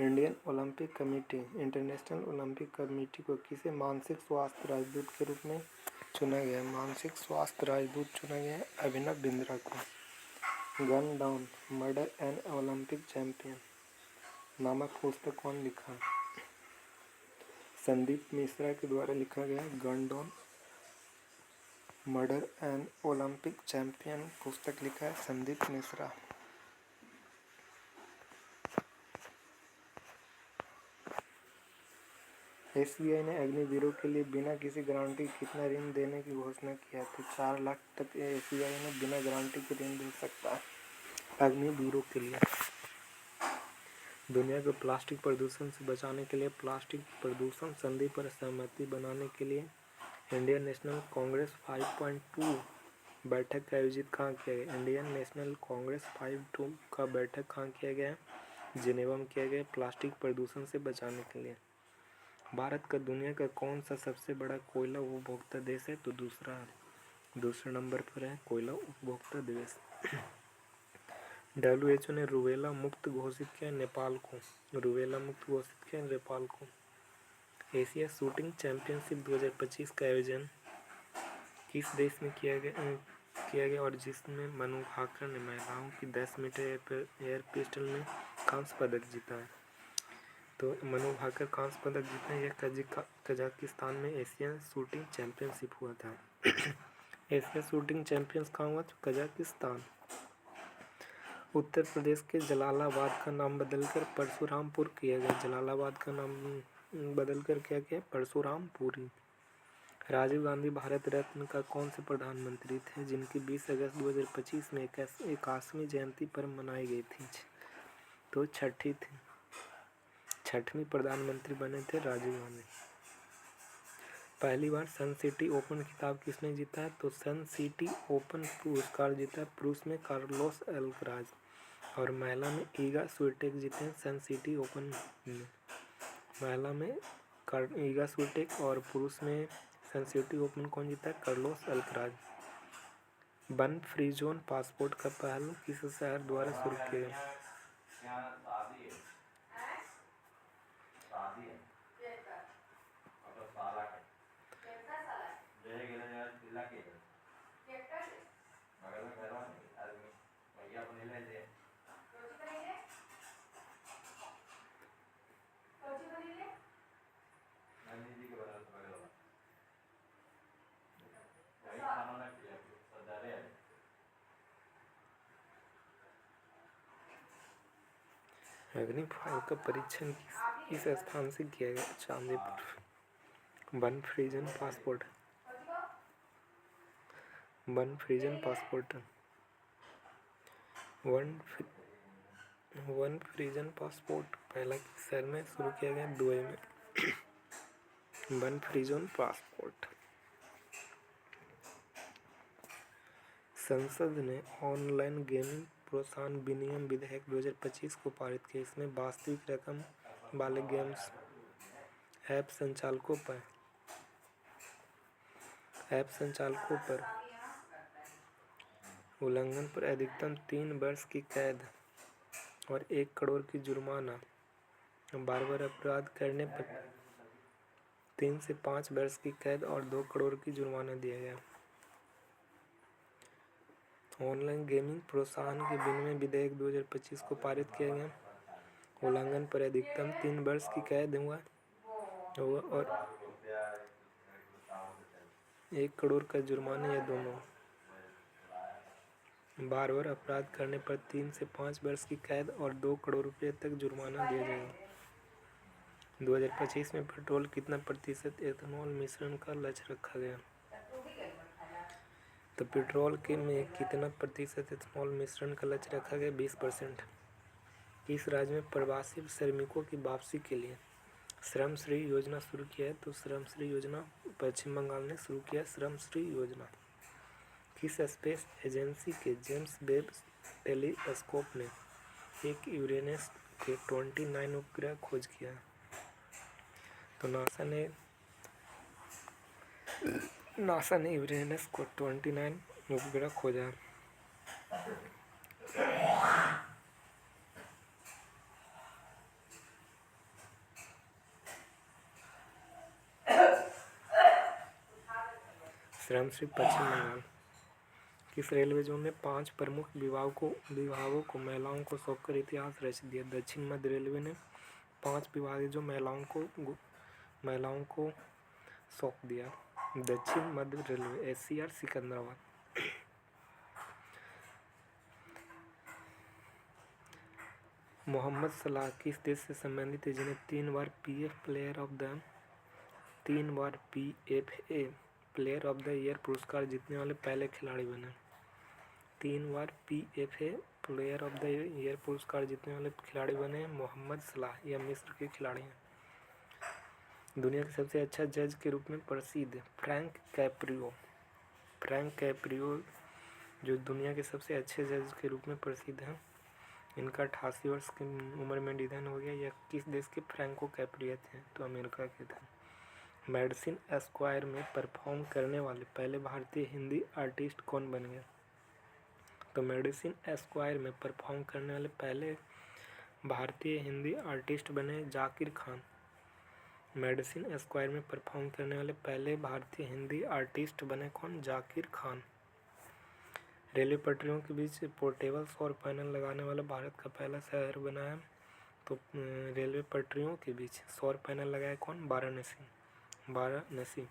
Indian Olympic committee international Olympic committee को किसे मानसिक स्वास्थ्य राजदूत के रूप में चुना गया है? मानसिक स्वास्थ्य राजदूत चुना गया है अभिनव बिंद्रा को। Gun down murder an Olympic champion नामक पुस्तक कौन लिखा? संदीप मिश्रा के द्वारा लिखा गया gun down murder an Olympic champion पुस्तक लिखा है संदीप मिश्रा। एसबीआई ने अग्निवीरों के लिए बिना किसी गारंटी कितना ऋण देने की घोषणा की है? तो 4 लाख तक एसबीआई ने बिना गारंटी के ऋण दे सकता है अग्निवीरों के लिए। दुनिया को प्लास्टिक प्रदूषण से बचाने के लिए प्लास्टिक प्रदूषण संधि पर सहमति बनाने के लिए इंडियन नेशनल कांग्रेस 5.2 बैठक आयोजित कहाँ किया गया? इंडियन नेशनल कांग्रेस 5.2 का बैठक कहाँ किया गया? जिनेवा में किया गया प्लास्टिक प्रदूषण से बचाने के लिए। भारत का दुनिया का कौन सा सबसे बड़ा कोयला उपभोक्ता देश है? तो दूसरे नंबर पर है कोयला उपभोक्ता देश। WHO ने रूबेला मुक्त घोषित किया नेपाल को। रूबेला मुक्त घोषित किया नेपाल को। एशिया शूटिंग चैंपियनशिप 2025 का आयोजन किस देश में किया गया और जिसमें मनु भाकर ने महिलाओं की 10 मीटर एयर पिस्टल में कांस्य पदक जीता है? तो मनु भाकर कांस्य पदक जीता है। यह कजाकिस्तान में एशिया शूटिंग चैंपियनशिप हुआ था। एशिया शूटिंग चैंपियंस कहाँ हुआ? तो कजाकिस्तान। उत्तर प्रदेश के जलालाबाद का नाम बदलकर परशुरामपुर किया गया। जलालाबाद का नाम बदलकर क्या किया? परशुरामपुरी। राजीव गांधी भारत रत्न का कौन से प्रधानमंत्री थे जिनकी 20 अगस्त 2025 में 81वीं जयंती पर मनाई गई थी? तो छठवीं प्रधानमंत्री बने थे राजीव गांधी। पहली बार सन सिटी ओपन खिताब किसने जीता है? तो सन सिटी ओपन पुरस्कार जीता है पुरुष में कार्लोस अल्कराज और महिला में ईगा स्विटेक जीते हैं सन सिटी ओपन में। महिला में ईगा स्विटेक और पुरुष में सन सिटी ओपन कौन जीता है? Carlos Alcaraz. One free zone passport का पहल किस शहर द्वारा शुरू किया गया? अग्नि 5 का परीक्षण किस स्थान से किया गया? Chandipur. One फ्रीजन passport one फ्रीजन passport पहला किस शहर में शुरू किया गया? दुबई में। One फ्रीजन passport. संसद ने ऑनलाइन गेमिंग प्रोत्साहन विनियम विधेयक 2025 को पारित किया। इसमें वास्तविक रकम वाले गेम्स ऐप संचालकों पर उल्लंघन पर अधिकतम 3 वर्ष की कैद और 1 करोड़ की जुर्माना, बार अपराध करने पर 3 से 5 वर्ष की कैद और 2 करोड़ की जुर्माना दिया गया। ऑनलाइन गेमिंग प्रोत्साहन के विनियम विधेयक 2025 को पारित किया गया। उल्लंघन पर अधिकतम 3 वर्ष की कैद हुआ और 1 करोड़ का जुर्माना, या दोनों। बार अपराध करने पर 3 से 5 वर्ष की कैद और 2 करोड़ रुपए तक जुर्माना दिया जाएगा। 2025 में पेट्रोल कितना प्रतिशत एथेनॉल मिश्रण का लक्ष्य रखा गया? तो पेट्रोल के में कितना प्रतिशत एथेनॉल मिश्रण का लक्ष्य रखा गया? 20%। किस राज्य में प्रवासी श्रमिकों की वापसी के लिए श्रम श्री योजना शुरू किया है? तो श्रम श्री योजना पश्चिम बंगाल ने शुरू किया श्रम श्री योजना। किस स्पेस एजेंसी के जेम्स वेब टेलीस्कोप ने एक यूरेनस के 29 उपग्रह खोज किया? तो नासा ने यूरेनस को 29 उपग्रह खोजा। श्रम श्री पश्चिम बंगाल। किस रेलवे जोन ने 5 प्रमुख विभागों को महिलाओं को सौंपकर इतिहास रच दिया? दक्षिण मध्य रेलवे ने 5 विभाग जो महिलाओं को सौंप दिया। दक्षिण मध्य railway SCR Secunderabad. Mohamed Salah किस देश से संबंधित है जिन्हें 3 बार PFA player of the year पुरस्कार जीतने वाले पहले खिलाड़ी बने? 3 बार PFA player of the year पुरस्कार जीतने वाले खिलाड़ी बने मोहम्मद सलाह। यह मिस्र के खिलाड़ी हैं। दुनिया के सबसे अच्छा जज के रूप में प्रसिद्ध फ्रैंक कैप्रियो जो दुनिया के सबसे अच्छे जज के रूप में प्रसिद्ध हैं, इनका 88 वर्ष की उम्र में निधन हो गया। यह किस देश के फ्रैंको कैप्रियो थे? तो अमेरिका के थे। मेडिसिन एस्क्वायर में परफॉर्म करने वाले पहले भारतीय हिंदी आर्टिस्ट कौन बन गए? तो मेडिसिन एस्क्वायर में परफॉर्म करने वाले पहले भारतीय हिंदी आर्टिस्ट बने जाकिर खान। मेडिसिन एस्क्वायर में परफॉर्म करने वाले पहले भारतीय हिंदी आर्टिस्ट बने कौन? जाकिर खान। रेलवे पटरियों के बीच पोर्टेबल सौर पैनल लगाने वाला भारत का पहला शहर बना है। तो रेलवे पटरियों के बीच सौर पैनल लगाए कौन? वाराणसी।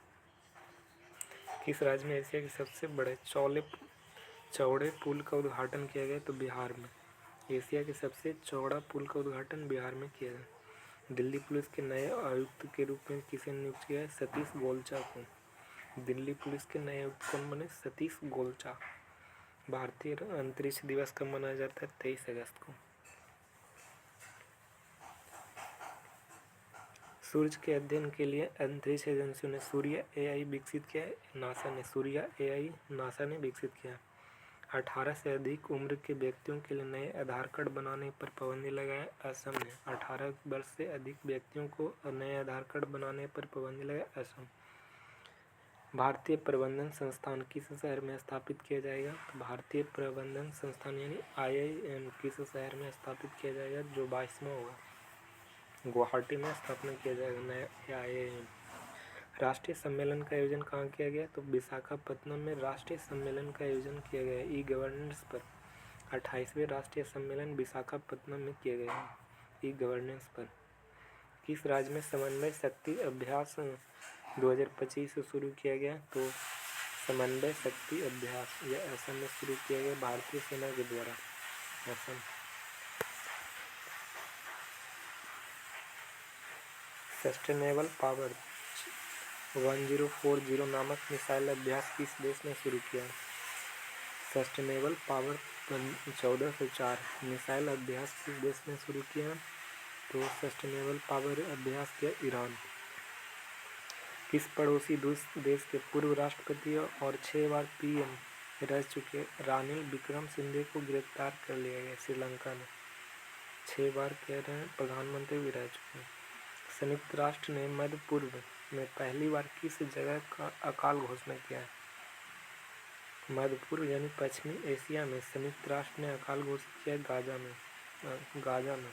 किस राज्य में एशिया के सबसे बड़े चौड़े पुल का उद्घाटन किया गया? तो बिहार में। एशिया के सबसे चौड़ा पुल का उद्घाटन बिहार में किया गया। दिल्ली पुलिस के नए आयुक्त के रूप में किसे नियुक्त किया है? सतीश गोलचा को। दिल्ली पुलिस के नए आयुक्त कौन बने? सतीश गोलचा। भारतीय अंतरिक्ष दिवस कब मनाया जाता है? 23 अगस्त को। सूर्य के अध्ययन के लिए अंतरिक्ष एजेंसियों ने सूर्य एआई विकसित किया है। नासा ने विकसित किया। 18 से अधिक उम्र के व्यक्तियों के लिए नए आधार कार्ड बनाने पर पाबंदी लगाए असम ने। 18 वर्ष से अधिक व्यक्तियों को नए आधार कार्ड बनाने पर पाबंदी लगाए असम। भारतीय प्रबंधन संस्थान किस शहर में स्थापित किया जाएगा? तो भारतीय प्रबंधन संस्थान यानी IIM किस शहर में स्थापित किया जाएगा? जो 22वां होगा। गुवाहाटी में स्थापना किया जाएगा नया IIM। राष्ट्रीय सम्मेलन का आयोजन कहाँ किया गया? तो विशाखापत्तनम में राष्ट्रीय सम्मेलन का आयोजन किया गया। ई गवर्नेंस पर 28वें राष्ट्रीय सम्मेलन विशाखापत्तनम में किया गया। ई गवर्नेंस पर। किस राज्य में समन्वय शक्ति अभ्यास 2025 से शुरू किया गया? तो समन्वय शक्ति अभ्यास यह असम में शुरू किया गया भारतीय सेना के द्वारा। असम। सस्टेनेबल पावर 1040 नामक मिसाइल अभ्यास किस देश ने शुरू किया? सस्टेनेबल पावर 1404 मिसाइल अभ्यास किस देश ने शुरू किया? तो सस्टेनेबल पावर अभ्यास किया ईरान। किस पड़ोसी देश के पूर्व राष्ट्रपति और 6 बार PM रह चुके रानिल विक्रमसिंघे को गिरफ्तार कर लिया गया? श्रीलंका ने। 6 बार कह रहे हैं प्रधानमंत्री भी रह चुके हैं। संयुक्त राष्ट्र ने मध्य पूर्व में पहली बार किस जगह का अकाल घोषणा किया है? मध्य पूर्व यानी पश्चिमी एशिया में संयुक्त राष्ट्र ने अकाल घोषित किया गाजा में।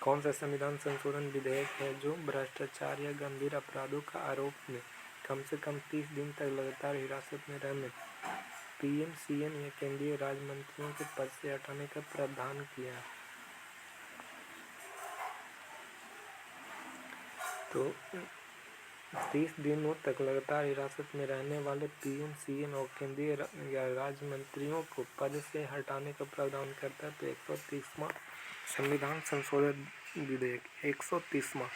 कौन सा संविधान संशोधन विधेयक है जो भ्रष्टाचार या गंभीर अपराधों का आरोप में कम से कम 30 दिन तक लगातार हिरासत में रहने PM CM या केंद्रीय राज्य मंत्रियों के पद से हटाने का प्रावधान किया है? तो 30 दिनों तक लगातार हिरासत में रहने वाले PM CM और केंद्रीय या राज्य मंत्रियों को पद से हटाने का प्रावधान करता है। तो 130वां संविधान संशोधन विधेयक 130वां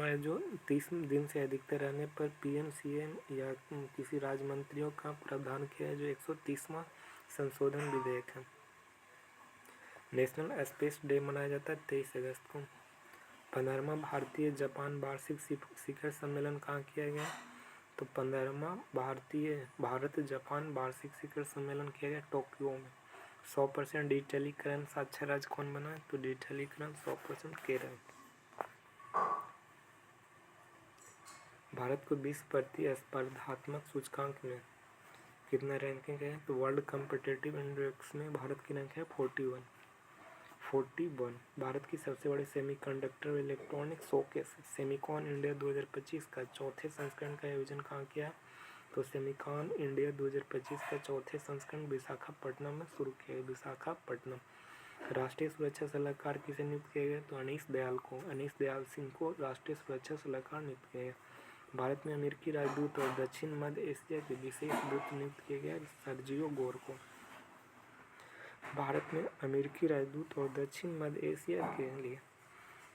है जो 30 दिन से अधिकतर रहने पर PM CM या किसी राज्य मंत्रियों का प्रावधान किया है, जो 130वां संशोधन विधेयक है। नेशनल स्पेस डे मनाया जाता है 23 अगस्त को। 15वां भारतीय जापान वार्षिक शिखर सम्मेलन कहाँ किया गया? तो 15वां भारत जापान वार्षिक शिखर सम्मेलन किया गया टोक्यो में। 100% डिजिटलीकरण साक्षर राज्य कौन बना? तो डिजिटलीकरण 100% केरल। भारत को विश्व प्रतिस्पर्धात्मक सूचकांक में कितना रैंकिंग है? तो वर्ल्ड कॉम्पिटिटिव इंडेक्स में भारत की रैंक है 41। भारत की सबसे बड़ी semiconductor electronic showcase Semicon India 2025 का चौथे संस्करण का आयोजन कहाँ किया? तो सेमिकॉन इंडिया 2025 का चौथे संस्करण विशाखापट्टनम में शुरू किया गया। विशाखापट्टनम। राष्ट्रीय सुरक्षा सलाहकार किसे नियुक्त किया गया? तो अनीश दयाल सिंह को राष्ट्रीय सुरक्षा सलाहकार नियुक्त किया गया। भारत में अमेरिकी राजदूत और दक्षिण मध्य एशिया के विशेष दूत नियुक्त किए गए सर्जियो गोर को। भारत में अमेरिकी राजदूत और दक्षिण मध्य एशिया के लिए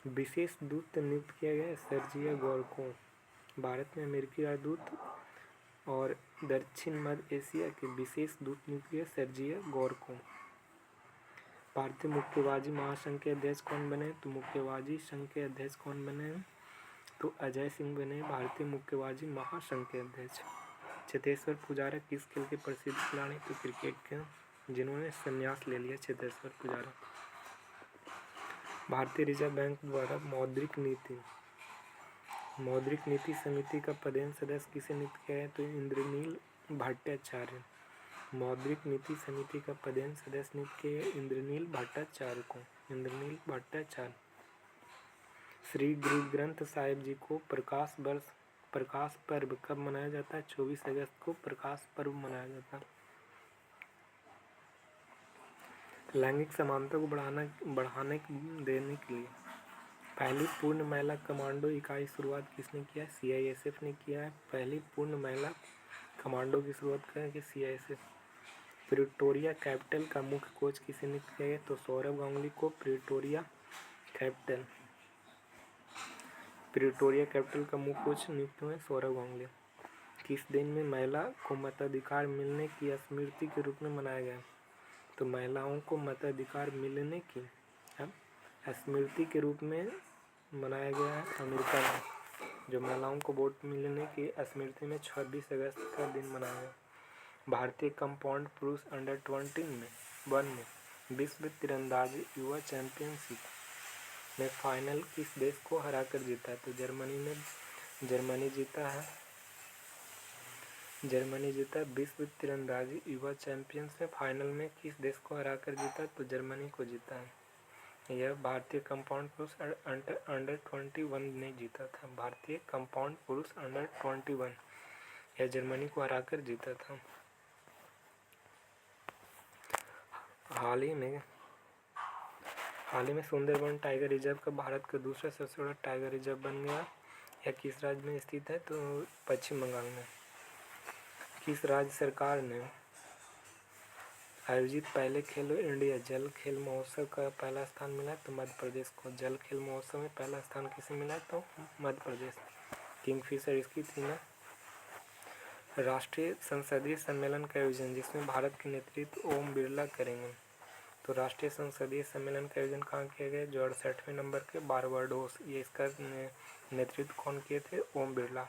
विशेष दूत नियुक्त किया गया सर्जियो गोर को। भारत में अमेरिकी राजदूत और दक्षिण मध्य एशिया के विशेष दूत नियुक्त किए सर्जियो गोर को। भारतीय मुक्केबाजी महासंघ के अध्यक्ष कौन बने? तो मुक्केबाजी संघ के अध्यक्ष कौन बने? तो अजय सिंह बने भारतीय मुक्केबाजी महासंघ के अध्यक्ष। चेतेश्वर पुजारा किस खेल के प्रसिद्ध खिलाड़ी? तो क्रिकेट के, जिन्होंने संन्यास ले लिया चेतेश्वर पुजारा। भारतीय रिजर्व बैंक द्वारा मौद्रिक नीति समिति का पदेन सदस्य किसे नियुक्त किया है? तो इंद्रनील भट्टाचार्य। मौद्रिक नीति समिति का पदेन सदस्य नियुक्त किया है इंद्रनील भट्टाचार्य। श्री गुरु ग्रंथ साहिब जी को प्रकाश पर्व कब मनाया जाता है? 24 अगस्त को प्रकाश पर्व मनाया जाता है। लैंगिक समानता को बढ़ाने देने के लिए पहली पूर्ण महिला कमांडो इकाई शुरुआत किसने किया है? CISF ने किया है। पहली पूर्ण महिला कमांडो की शुरुआत करेंगे CISF। प्रिटोरिया कैपिटल का मुख्य कोच किसे नियुक्त किया गया? तो सौरभ गांगुली को प्रिटोरिया कैपिटल का मुख्य कोच नियुक्त हुए सौरभ गांगुली। किस दिन में महिला को मताधिकार मिलने की स्मृति के रूप में मनाया गया? तो महिलाओं को मताधिकार मिलने की स्मृति के रूप में मनाया गया है अमेरिका में। जो महिलाओं को वोट मिलने की स्मृति में 26 अगस्त का दिन मनाया गया। भारतीय कंपाउंड पुरुष अंडर-21 में विश्व तीरंदाजी युवा चैंपियनशिप में फाइनल किस देश को हराकर जीता है? तो जर्मनी जीता। विश्व तीरंदाजी युवा चैंपियंस में फाइनल में किस देश को हराकर जीता? तो जर्मनी को जीता है। यह भारतीय कंपाउंड पुरुष अंडर-21 ने जीता था। भारतीय कंपाउंड पुरुष अंडर-21 यह जर्मनी को हराकर जीता था। हाल ही में सुंदरबन टाइगर रिजर्व का भारत का दूसरा सबसे बड़ा टाइगर रिजर्व बन गया। यह किस राज्य में स्थित है? तो पश्चिम बंगाल में। किस राज्य सरकार ने आयोजित पहले खेलो इंडिया जल खेल महोत्सव का पहला स्थान मिला? तो मध्य प्रदेश को। जल खेल महोत्सव में पहला स्थान किसे मिला? तो मध्य प्रदेश। किंगफिशर इसकी थी ना। राष्ट्रीय संसदीय सम्मेलन का आयोजन जिसमें भारत के नेतृत्व ओम बिरला करेंगे। तो राष्ट्रीय संसदीय सम्मेलन का आयोजन कहाँ किया गया? जो 68वें नंबर के बारबाडोस। ये इसका नेतृत्व कौन किए थे? ओम बिरला।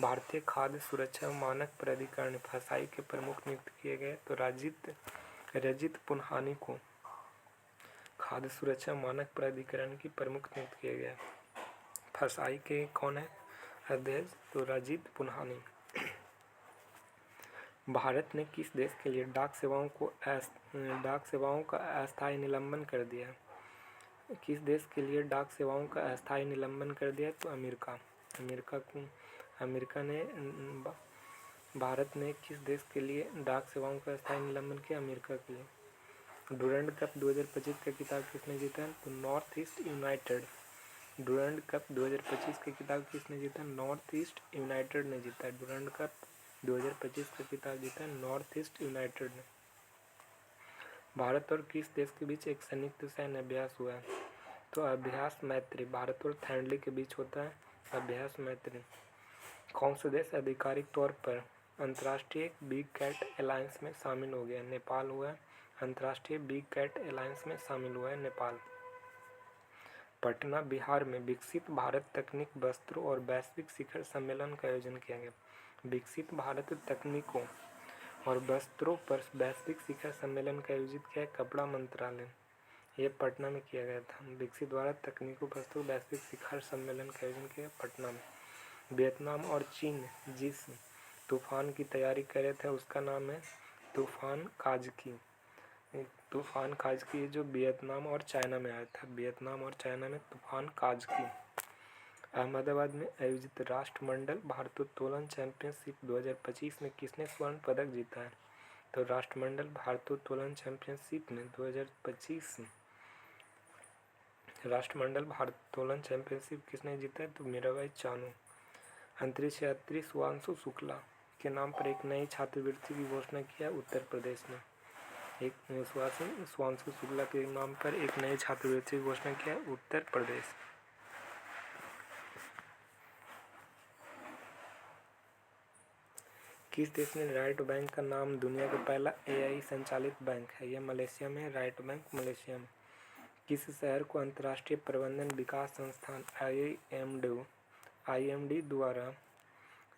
भारतीय खाद्य सुरक्षा मानक प्राधिकरण फसाई के प्रमुख नियुक्त किए गए। तो रजित पुन्हानी को खाद्य सुरक्षा मानक प्राधिकरण की प्रमुख नियुक्त किया गया। फसाई के कौन है अध्यक्ष? तो रजित पुन्हानी। भारत ने किस देश के लिए डाक सेवाओं का अस्थायी निलंबन कर दिया? किस देश के लिए डाक सेवाओं का अस्थायी निलंबन कर दिया? तो भारत ने किस देश के लिए डाक सेवाओं का अस्थायी निलंबन किया? अमेरिका के लिए। डुरंड कप 2025 का खिताब किसने जीता? तो north east United. Durand cup 2025 का खिताब किसने जीता? नॉर्थ ईस्ट यूनाइटेड ने जीता। डुरंड कप 2025 का खिताब जीता नॉर्थ ईस्ट यूनाइटेड ने। भारत और किस देश के बीच एक संयुक्त सैन्य अभ्यास हुआ है? तो अभ्यास मैत्री। भारत और थाईलैंड के बीच होता है अभ्यास मैत्री। कौन सा देश आधिकारिक तौर पर अंतर्राष्ट्रीय बिग कैट अलायंस में शामिल हो गया? नेपाल हुआ है अंतर्राष्ट्रीय बिग कैट अलायंस में शामिल हुआ है नेपाल। पटना बिहार में विकसित भारत तकनीक वस्त्रों और वैश्विक शिखर सम्मेलन का आयोजन किया गया। विकसित भारत तकनीकों और वस्त्रों पर वैश्विक शिखर सम्मेलन का आयोजित किया है कपड़ा मंत्रालय। ये पटना में किया गया था। विकसित भारत तकनीकों वस्त्रों वैश्विक शिखर सम्मेलन का आयोजन किया पटना में। वियतनाम और चीन जिस तूफान की तैयारी कर रहे थे उसका नाम है तूफान काजकी। तूफान काजकी जो वियतनाम और चाइना में आया था। वियतनाम और चाइना में तूफान काजकी। अहमदाबाद में आयोजित राष्ट्रमंडल भारोत्तोलन चैंपियनशिप 2025 में किसने स्वर्ण पदक जीता है? तो राष्ट्रमंडल भारोत्तोलन चैंपियनशिप में 2025 राष्ट्रमंडल भारोत्तोलन चैंपियनशिप किसने जीता है? तो मीराबाई चानू। अंतरिक्ष यात्री सुवांशु शुक्ला के नाम पर एक नई छात्रवृत्ति की घोषणा किया उत्तर प्रदेश ने। सुवांशु शुक्ला के नाम पर एक नई छात्रवृत्ति की घोषणा किया उत्तर प्रदेश। किस देश में राइट बैंक का नाम दुनिया का पहला AI संचालित बैंक है? यह मलेशिया में है। राइट बैंक मलेशिया में। किस शहर को अंतर्राष्ट्रीय प्रबंधन विकास संस्थान IMD द्वारा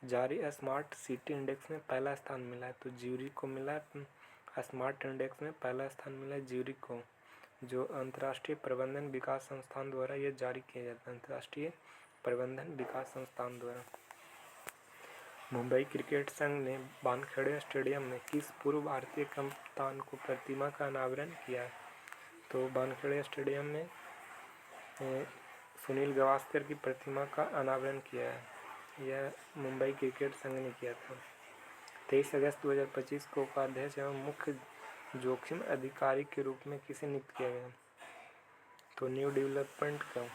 जारी स्मार्ट सिटी इंडेक्स में पहला स्थान मिला है? तो ज्यूरिख को मिला। स्मार्ट इंडेक्स में पहला स्थान मिला है ज्यूरिख को, जो अंतर्राष्ट्रीय प्रबंधन विकास संस्थान द्वारा यह जारी किया जाता है। अंतर्राष्ट्रीय प्रबंधन विकास संस्थान द्वारा। मुंबई क्रिकेट संघ ने वानखेड़े स्टेडियम में किस पूर्व भारतीय कप्तान को प्रतिमा का अनावरण किया है? तो वानखेड़े स्टेडियम में सुनील गावस्कर की प्रतिमा का अनावरण किया है। यह मुंबई क्रिकेट संघ ने किया था। 23 अगस्त 2025 को उपाध्यक्ष एवं मुख्य जोखिम अधिकारी के रूप में किसे नियुक्त किया गया? तो न्यू डेवलपमेंट का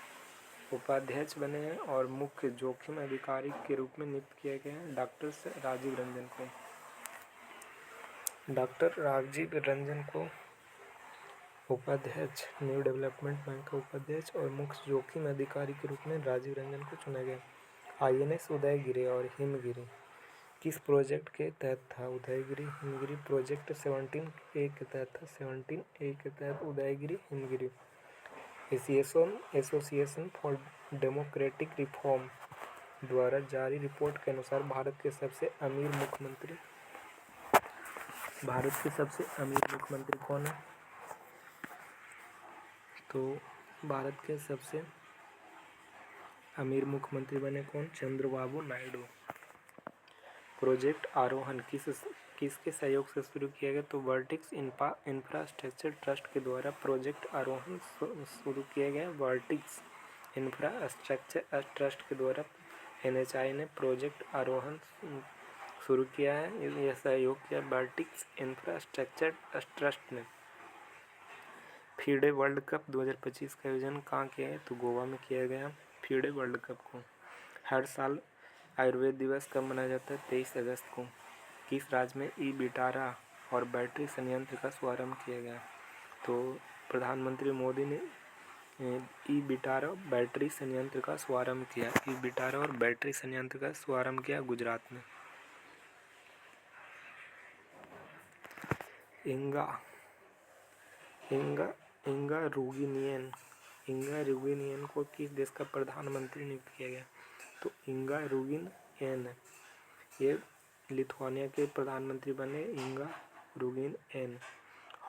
उपाध्यक्ष बने हैं और मुख्य जोखिम अधिकारी के रूप में नियुक्त किया गया है डॉक्टर राजीव रंजन को। डॉक्टर राजीव रंजन को उपाध्यक्ष, न्यू डेवलपमेंट बैंक का उपाध्यक्ष और मुख्य जोखिम अधिकारी के रूप में राजीव रंजन को चुना गया। INS उदयगिरि और हिमगिरी किस प्रोजेक्ट के तहत था? उदयगिरि हिमगिरी प्रोजेक्ट 17A के तहत था। 17A के तहत Udayagiri Himgiri. Association for democratic reform द्वारा जारी रिपोर्ट के अनुसार भारत के सबसे अमीर मुख्यमंत्री कौन है? तो भारत के सबसे अमीर मुख्यमंत्री बने कौन? चंद्रबाबू नायडू। प्रोजेक्ट आरोहण किसके सहयोग से शुरू किया गया? तो वर्टिक्स इंफ्रास्ट्रक्चर ट्रस्ट के द्वारा प्रोजेक्ट आरोहण शुरू किया गया। वर्टिक्स इंफ्रास्ट्रक्चर ट्रस्ट के द्वारा NHI ने प्रोजेक्ट आरोहण शुरू किया है। यह सहयोग किया वर्टिक्स इंफ्रास्ट्रक्चर ट्रस्ट ने। फीडे वर्ल्ड कप 2025 का आयोजन कहाँ किया है? तो गोवा में किया गया फीडे वर्ल्ड कप को। हर साल आयुर्वेद दिवस कब मनाया जाता है? 23 अगस्त को। किस राज्य में ई-बिटारा और बैटरी संयंत्र का शुभारंभ किया गया? तो प्रधानमंत्री मोदी ने ई-बिटारा बैटरी संयंत्र का शुभारंभ किया। ई-बिटारा और बैटरी संयंत्र का शुभारंभ किया गुजरात में। इंगा रुगिनियन को किस देश का प्रधानमंत्री नियुक्त किया गया? तो इंगा रुगिनियन ये लिथुआनिया के प्रधानमंत्री बने। इंगा रुगिनियन।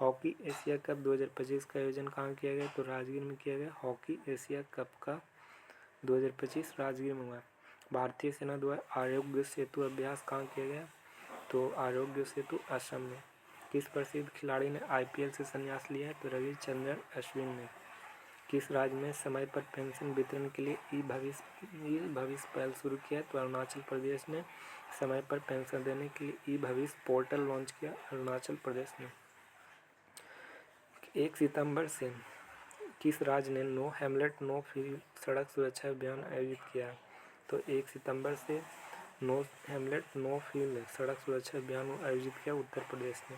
हॉकी एशिया कप 2025 का आयोजन कहाँ किया गया? तो राजगीर में किया गया। हॉकी एशिया कप का 2025 राजगीर में हुआ। भारतीय सेना द्वारा आरोग्य सेतु अभ्यास कहाँ किया गया? तो आरोग्य सेतु असम में। किस प्रसिद्ध खिलाड़ी ने IPL से संन्यास लिया है? तो रविचंद्रन अश्विन ने। किस राज्य में समय पर पेंशन वितरण के लिए ई भविष्य पहल शुरू किया? तो अरुणाचल प्रदेश ने समय पर पेंशन देने के लिए ई भविष्य पोर्टल लॉन्च किया अरुणाचल प्रदेश ने। 1 सितंबर से किस राज्य ने नो हेलमेट नो फ्यूल सड़क सुरक्षा अभियान आयोजित किया? तो 1 सितंबर से नो हेलमेट नो फ्यूल सड़क सुरक्षा अभियान आयोजित किया उत्तर प्रदेश ने।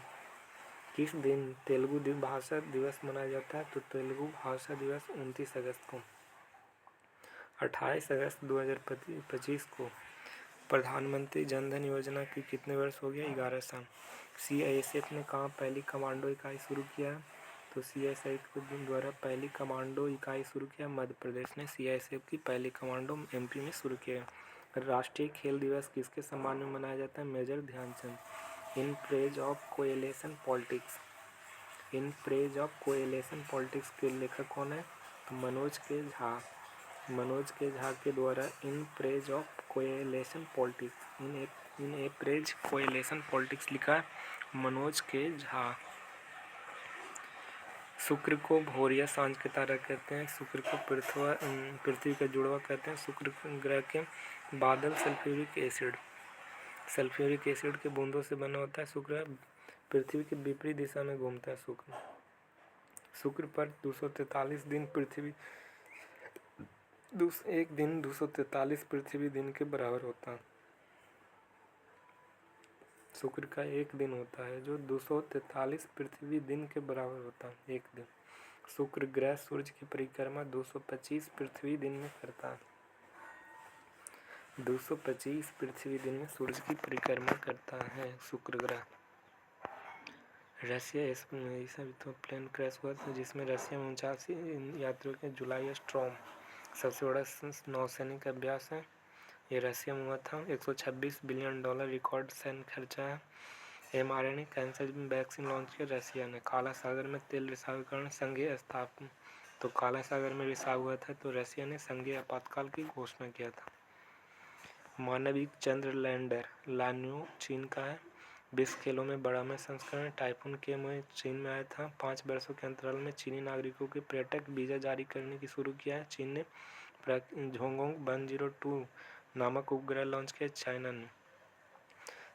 किस दिन तेलुगु भाषा दिवस मनाया जाता है? तो तेलुगु भाषा दिवस 29 अगस्त को। 28 अगस्त 2025 को प्रधानमंत्री जन धन योजना की कितने वर्ष हो गया? 11 साल। CISF ने कहाँ पहली कमांडो इकाई शुरू किया? तो CISF के द्वारा पहली कमांडो इकाई शुरू किया मध्य प्रदेश ने CISF की पहली कमांडो MP में शुरू किया। राष्ट्रीय खेल दिवस किसके सम्मान में मनाया जाता है? Major Dhyanchand. In praise of coalition politics, in praise of coalition politics के लेखक कौन है? तो मनोज के झा। मनोज के झा के द्वारा इन praise of coalition politics, in A praise coalition politics लिखा है मनोज के झा। शुक्र को भोरिया सांझ के तारा कहते हैं। शुक्र को पृथ्वी का जुड़वा कहते हैं। शुक्र ग्रह के बादल सल्फ्यूरिक एसिड के बूंदों से बना होता है। शुक्र पृथ्वी के विपरीत दिशा में घूमता है। शुक्र पर 243 दिन पृथ्वी एक दिन 243 पृथ्वी दिन के बराबर होता है। शुक्र का एक दिन होता है जो 243 पृथ्वी दिन के बराबर होता है, एक दिन। शुक्र ग्रह सूर्य की परिक्रमा 225 पृथ्वी दिन में करता है। 225 पृथ्वी दिन में सूर्य की परिक्रमा करता है शुक्र ग्रह। रशिया तो प्लेन क्रैश हुआ था जिसमें रशिया में 49 यात्रियों के जुलाई स्ट्रॉम सबसे बड़ा नौसैनिक अभ्यास है। ये रशिया में हुआ था। 126 बिलियन डॉलर रिकॉर्ड सैन्य खर्चा है। mRNA कैंसर वैक्सीन लॉन्च किया रशिया ने। काला सागर में तेल रिसाव के कारण संघीय स्थापना, तो काला सागर में रिसाव हुआ था तो रशिया ने संघीय आपातकाल की घोषणा किया था। मानविक चंद्र लैंडर लान्यू चीन का है। 20 खेलों में बड़ा में संस्करण टाइफून के में चीन में आया था। 5 वर्षों के अंतराल में चीनी नागरिकों के पर्यटक वीजा जारी करने की शुरू किया है चीन ने। झोंगोंग 102 नामक उपग्रह लॉन्च किया चाइना ने।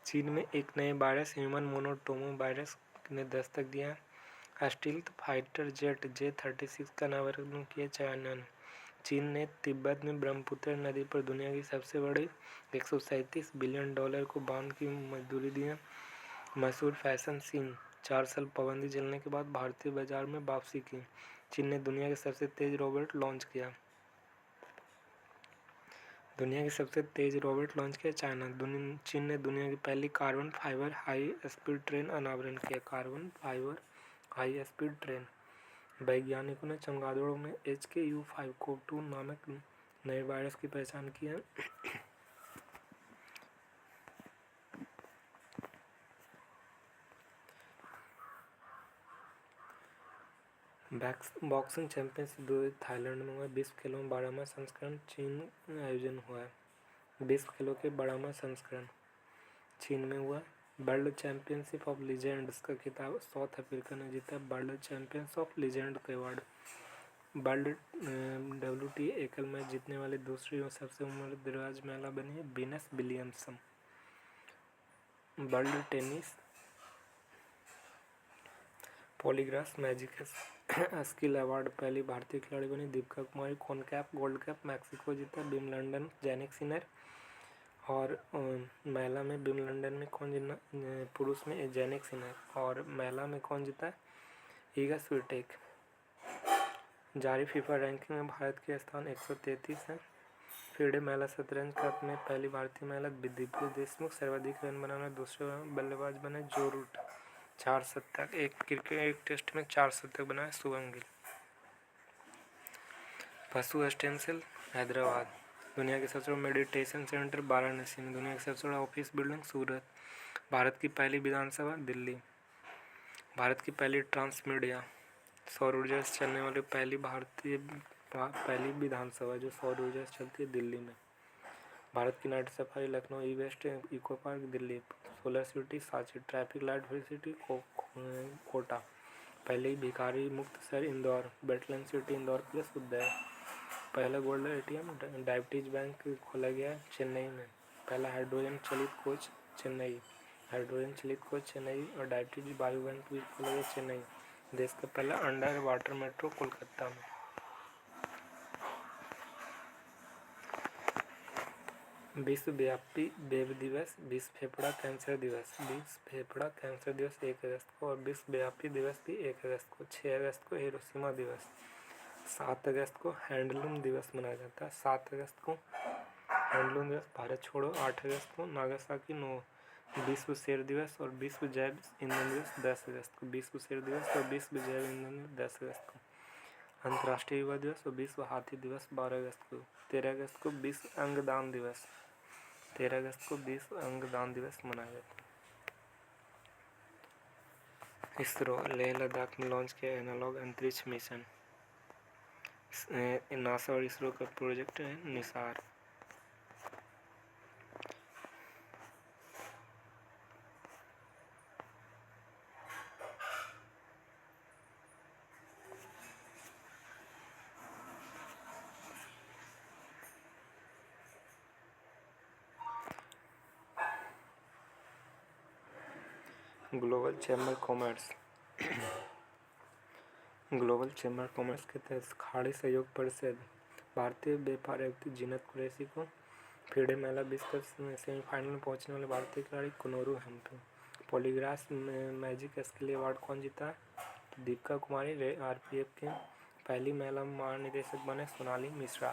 चीन में एक नए वायरस ह्यूमन मोनोटोमो वायरस ने दस्तक दिया है। स्टील्थ फाइटर जेट J-36 का अनावरण किया चाइना ने। चीन ने तिब्बत में ब्रह्मपुत्र नदी पर दुनिया की सबसे बड़ी 137 बिलियन डॉलर को बांध की मजदूरी दी है। मशहूर फैशन सीन 4 साल पाबंदी झेलने के बाद भारतीय बाजार में वापसी की। चीन ने दुनिया के सबसे तेज रोबोट लॉन्च किया। दुनिया की सबसे तेज रोबोट लॉन्च किया चाइना। चीन ने दुनिया की पहली carbon fibre high speed train अनावरण किया। Carbon fibre high speed train. वैज्ञानिकों ने चमगादड़ों में HKU5CoV-2 नामक नए वायरस की पहचान की है। बॉक्सिंग चैंपियनशिप 2000 थाईलैंड में हुआ। 20 खेलों में 12वां संस्करण चीन आयोजन हुआ है। 20 खेलों के 12वां संस्करण चीन में हुआ। वर्ल्ड चैंपियनशिप ऑफ लीजेंड्स का खिताब साउथ अफ्रीका ने जीता। वर्ल्ड चैंपियंस ऑफ लीजेंड का अवार्ड। वर्ल्ड WTA एकल मैच जीतने वाली दूसरी और सबसे उम्र दराज महिला बनी है Venus Williamson. World tennis polygraph magic skill award पहली भारतीय खिलाड़ी बनी Deepika Kumari. कॉनकैफ gold cup Mexico जीता विम्बलडन जैनिक सिनर। और महिला में विम्बलडन में कौन जीता? पुरुष में जैनिक सिनर। और महिला में कौन जीता? ईगा स्विटेक। जारी फीफा रैंकिंग में भारत के स्थान 133 है। फीडे महिला शतरंज कप में पहली भारतीय महिला दिव्या देशमुख। सर्वाधिक रन बनाना दूसरे बल्लेबाज बने जो रूट 4 शतक। एक टेस्ट में 4 शतक बनाए शुभम गिल। पशु स्टेम सेल हैदराबाद। दुनिया के सबसे बड़ा मेडिटेशन सेंटर वाराणसी में। दुनिया के सबसे बड़ा ऑफिस बिल्डिंग सूरत। भारत की पहली विधानसभा दिल्ली। भारत की पहली ट्रांसमीडिया सौर ऊर्जा से चलने वाली पहली विधानसभा जो सौर ऊर्जा से चलती है दिल्ली में। भारत की night safari Lucknow E waste eco park Delhi. Solar city Sanchi. Traffic light free city Kota. पहले भिखारी मुक्त शहर Indore. Wetland city Indore plus Uday. पहला गोल्ड ATM डायबिटीज बैंक खोला गया चेन्नई में। पहला हाइड्रोजन चलित कोच चेन्नई और डायबिटीज बायो बैंक भी खोला गया चेन्नई। देश का पहला अंडर वाटर मेट्रो कोलकाता में। विश्वव्यापी वेब दिवस। विश्व फेफड़ा कैंसर दिवस। विश्व फेफड़ा कैंसर दिवस 1 अगस्त को। और विश्वव्यापी दिवस भी 1 अगस्त को। 6 अगस्त को हिरोशिमा दिवस। 7 अगस्त को हैंडलूम दिवस मनाया जाता है। 7 अगस्त को हैंडलूम दिवस, भारत छोड़ो 8 अगस्त को, नागासाकी 9, विश्व शेर दिवस और विश्व जैव ईंधन दिवस 10 अगस्त को, विश्व शेर दिवस और विश्व जैव ईंधन दिवस 10 अगस्त को, अंतर्राष्ट्रीय युवा दिवस और विश्व हाथी दिवस 12 अगस्त को, 13 अगस्त को विश्व अंगदान दिवस, 13 अगस्त को विश्व अंगदान दिवस मनाया जाता है। इसरो लेह लद्दाख में लॉन्च किया एनालॉग अंतरिक्ष मिशन। नासा और इसरो का प्रोजेक्ट है Nisar. Global chamber commerce global chamber commerce के तहत खाड़ी सहयोग परिषद भारतीय व्यापार आयुक्त जीनत कुरैशी को फीडे महिला विश्व कप सेमीफाइनल में पहुंचने वाले भारतीय खिलाड़ी कुनोरू Hampi. Polygraph magic skill award कौन जीता? दीपिका कुमारी। आरपीएफ की पहली महिला महानिदेशक बने Sonali Mishra.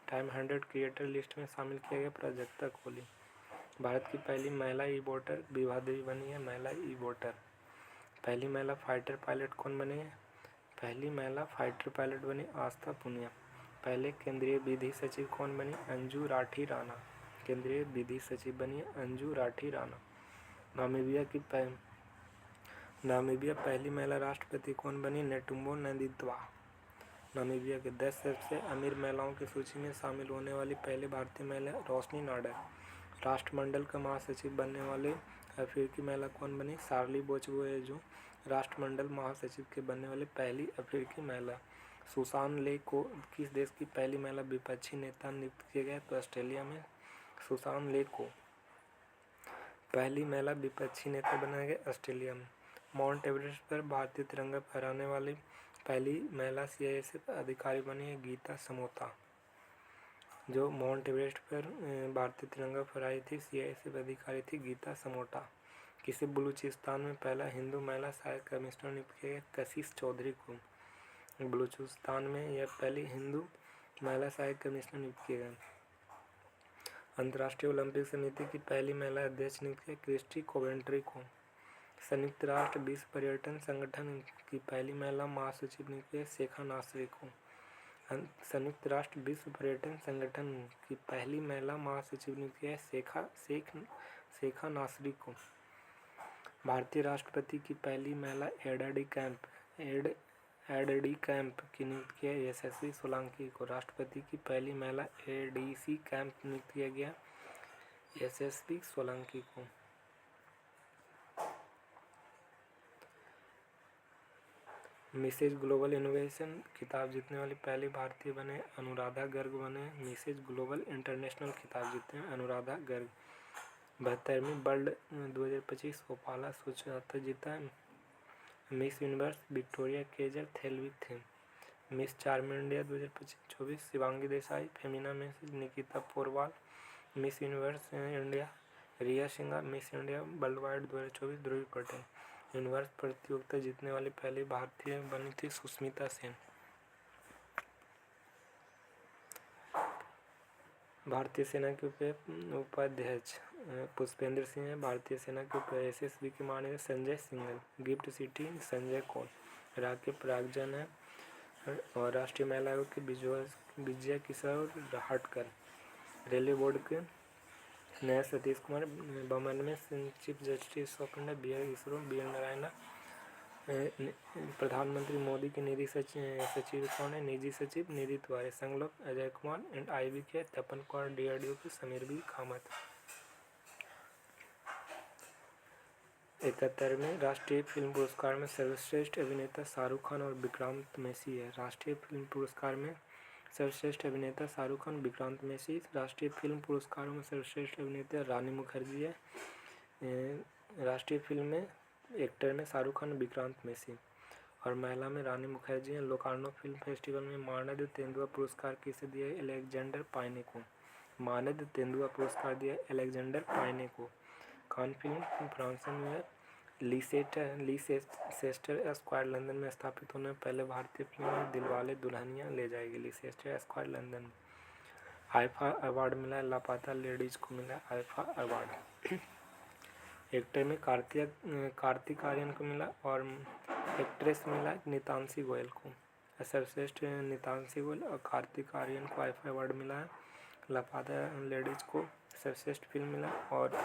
Time 100 creator list में शामिल किया गया प्राजक्ता कोहली। भारत की पहली महिला ई वोटर विभा देवी बनी है महिला ई वोटर। पहली महिला फाइटर पायलट कौन बनी है? पहली महिला फाइटर पायलट बनी आस्था पुनिया। पहले केंद्रीय विधि सचिव कौन बनी? अंजू राठी राणा। केंद्रीय विधि सचिव बनी अंजू राठी राणा। नामीबिया पहली महिला राष्ट्रपति कौन बनी? नेटुम्बो नंदीग्वा। नामीबिया के 10 सबसे अमीर महिलाओं की सूची में शामिल होने वाली पहले भारतीय महिला रोशनी नाडर। राष्ट्रमंडल का महासचिव बनने वाले अफ्रीकी महिला कौन बनी? शार्ली बोचबोएजो राष्ट्रमंडल महासचिव के बनने वाली पहली अफ्रीकी महिला। सुसान ले को किस देश की पहली महिला विपक्षी नेता नियुक्त किया गया? तो ऑस्ट्रेलिया में सुसान ले को पहली महिला विपक्षी नेता बनाया गया ऑस्ट्रेलिया में। माउंट एवरेस्ट पर भारतीय तिरंगा फहराने वाली पहली महिला सीआईएसएफ अधिकारी बनी है गीता समोता। जो माउंट एवरेस्ट पर भारतीय तिरंगा फहराई थी सीआईएसएफ अधिकारी थी गीता समोटा। किसे बलूचिस्तान में पहला हिंदू महिला सहायक कमिश्नर नियुक्त किया गया? कशिश चौधरी को। बलूचिस्तान में यह पहली हिंदू महिला सहायक कमिश्नर नियुक्त किया गया। अंतर्राष्ट्रीय ओलंपिक समिति की पहली महिला अध्यक्ष नियुक्त किया क्रिस्टी कोवेंट्री को। संयुक्त राष्ट्र विश्व पर्यटन संगठन की पहली महिला महासचिव नियुक्त किया शेखा नासरी को। संयुक्त राष्ट्र विश्व पर्यटन संगठन की पहली महिला महासचिव नियुक्त किया शेखा नासरी को। भारतीय राष्ट्रपति की पहली महिला एडडी कैंप की नियुक्त किया यशस्वी सोलंकी को। राष्ट्रपति की पहली महिला एडीसी कैंप नियुक्त किया गया यशस्वी सोलंकी को। मिसेज ग्लोबल इनोवेशन खिताब जीतने वाली पहली भारतीय बने अनुराधा गर्ग बने मिसेज ग्लोबल इंटरनेशनल खिताब जीते हैं अनुराधा गर्ग। 72वीं वर्ल्ड 2025 ओपाला सूचकांक जीता है। Miss Universe Victoria Kjaer Theilvig थे। Miss Charm India 2024 Shivangi Desai. Femina में Nikita Porwal. Miss Universe India Riya Singha. Miss India worldwide 2024 Dhruvi Patel. Universe प्रतियोगिता जीतने वाली पहली भारतीय बनी थी सुष्मिता सेन। भारतीय सेना के उपाध्यक्ष पुष्पेंद्र सिंह है। भारतीय सेना के एसएसबी के महानिदेशक संजय सिंघल। GIFT City Sanjay Kaul. राकेश प्रागजन है और राष्ट्रीय महिला आयोग के विजया किशोर हटकर। रेलवे बोर्ड के नया सतीश कुमार। बमन में chief justice of India B N Narayana. प्रधानमंत्री मोदी के निधि सचिव कौन है? निजी सचिव निधि तिवारी। संगलोक अजय कुमार एंड आईबी के तपन कुमार। डीआरडीओ के समीर बी कामत। 71वें राष्ट्रीय फिल्म पुरस्कार में सर्वश्रेष्ठ अभिनेता शाहरुख खान और विक्रांत मैसी है। राष्ट्रीय फिल्म पुरस्कार में सर्वश्रेष्ठ अभिनेता शाहरुख खान विक्रांत मैसी। राष्ट्रीय फिल्म पुरस्कारों में सर्वश्रेष्ठ अभिनेता रानी मुखर्जी है। राष्ट्रीय फिल्म में एक्टर में शाहरुख खान विक्रांत मैसी और महिला में रानी मुखर्जी है। लोकार्नो फिल्म फेस्टिवल में मानद तेंदुआ पुरस्कार किसे दिया है? अलेक्जेंडर पाइने को। मानद तेंदुआ पुरस्कार दिया अलेक्जेंडर पाइने को। कान फिल्म फ्रांस में लीसेस्टर स्क्वायर लंदन में स्थापित होने पहले भारतीय फिल्म दिलवाले दुल्हनिया ले जाएगी लीसेस्टर स्क्वायर लंदन में। आईफा अवार्ड मिला है लापता लेडीज को, मिला है आईफा अवार्ड। एक्टर में कार्तिक आर्यन को मिला और एक्ट्रेस मिला नितांशी गोयल को। सर्वश्रेष्ठ नितांशी गोयल और कार्तिक आर्यन को आईफा अवार्ड मिला है। लापता लेडीज को सर्वश्रेष्ठ फिल्म मिला और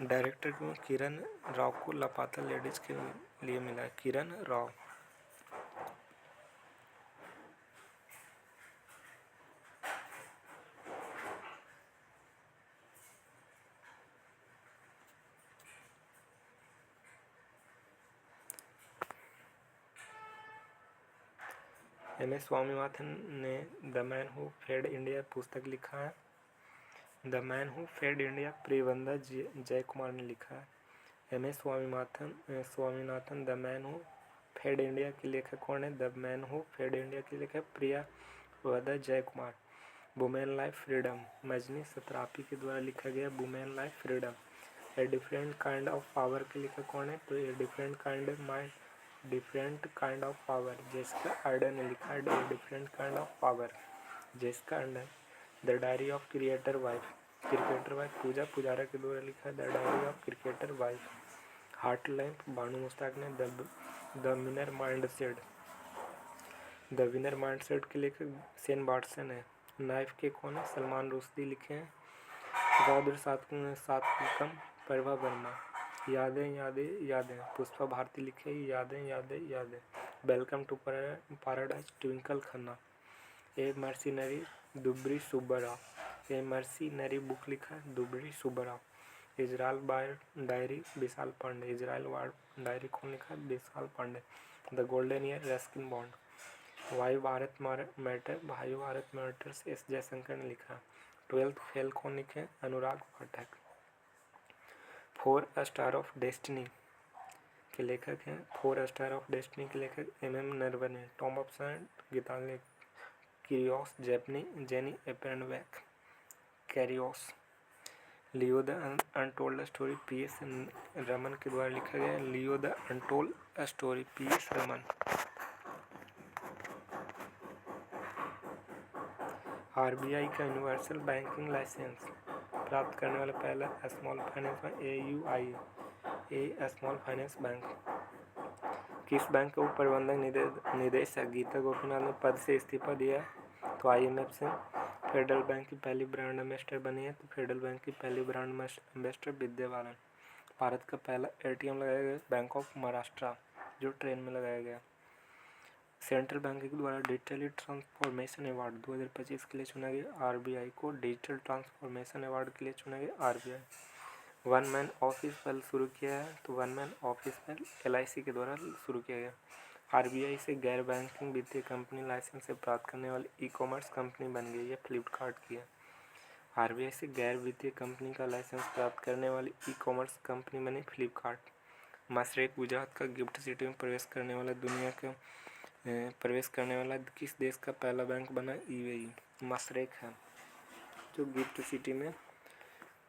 डायरेक्टर को किरण राव को लापता लेडीज के लिए मिला है, किरण राव। एम.एस. स्वामीनाथन ने the man who fed India पुस्तक लिखा है। The man who fed India Priyamvada Jay Kumar ने लिखा है। M S. Swaminathan the man who fed India के लेखक कौन है? The man who fed India के लेखक Priyavada Jay Kumar. Women life freedom Marjane Satrapi के द्वारा लिखा गया women life freedom. A different kind of power के लेखक कौन है? तो a different kind of power Jessica Ardern ने लिखा है। Different kind of power Jessica Ardern. The diary of cricketer wife Puja Pujara के द्वारा लिखा है। The diary of cricketer wife. Heart lamp Banu Mushtaq ने। द विनर माइंड सेट के लेखक सेन वाटसन है। नाइफ के कौन है? सलमान रुश्दी लिखे हैं। रौद्र सातकम प्रभा वर्मा। यादें पुष्पा भारती लिखे यादें। Welcome to paradise Twinkle Khanna. A mercenary Duvvuri Subbarao. A mercenary book लिखा है Duvvuri Subbarao. Israel diary Vishal Pandey. Israel diary कौन लिखा है? Vishal Pandey. The golden year Ruskin Bond. Why Bharat matters S Jaishankar ने लिखा। 12th फेल कौन लिखे? Anurag Pathak. 4 star of destiny के लेखक हैं। 4 स्टार ऑफ डेस्टिनी के लेखक M Naravane. Tomb of sand Geetanjali क्यूरियोस जेनी एपेंडबैक कैरियोस। Leo the untold story PS. Raman के द्वारा लिखा गया है। Leo the untold story PS. Raman. RBI का यूनिवर्सल बैंकिंग लाइसेंस प्राप्त करने वाला पहला small finance bank AUI A small finance bank. किस बैंक के उप प्रबंधक निदेशक गीता गोपीनाथ ने पद से इस्तीफा दिया? तो IMF से। फेडरल बैंक की पहली ब्रांड एम्बेसडर बनी है। तो फेडरल बैंक की पहली ब्रांड एम्बेसडर विद्या बालन। भारत का पहला ATM लगाया गया बैंक ऑफ महाराष्ट्र जो ट्रेन में लगाया गया। सेंट्रल बैंक के द्वारा डिजिटली ट्रांसफॉर्मेशन अवार्ड 2025 के लिए चुना गया। RBI को डिजिटल ट्रांसफॉर्मेशन अवार्ड के लिए चुना गया। RBI वन मैन ऑफिस पहल शुरू किया है। तो वन मैन ऑफिस पहल LIC के द्वारा शुरू किया गया। RBI से गैर बैंकिंग वित्तीय कंपनी लाइसेंस से प्राप्त करने वाली ई-कॉमर्स कंपनी बन गई है फ्लिपकार्ट की है। RBI से गैर वित्तीय कंपनी का लाइसेंस प्राप्त करने वाली ई-कॉमर्स कंपनी बनी फ्लिपकार्ट। मशरक गुजरात का गिफ्ट सिटी में प्रवेश करने वाला किस देश का पहला बैंक बना? UAE। मशरक है जो गिफ्ट सिटी में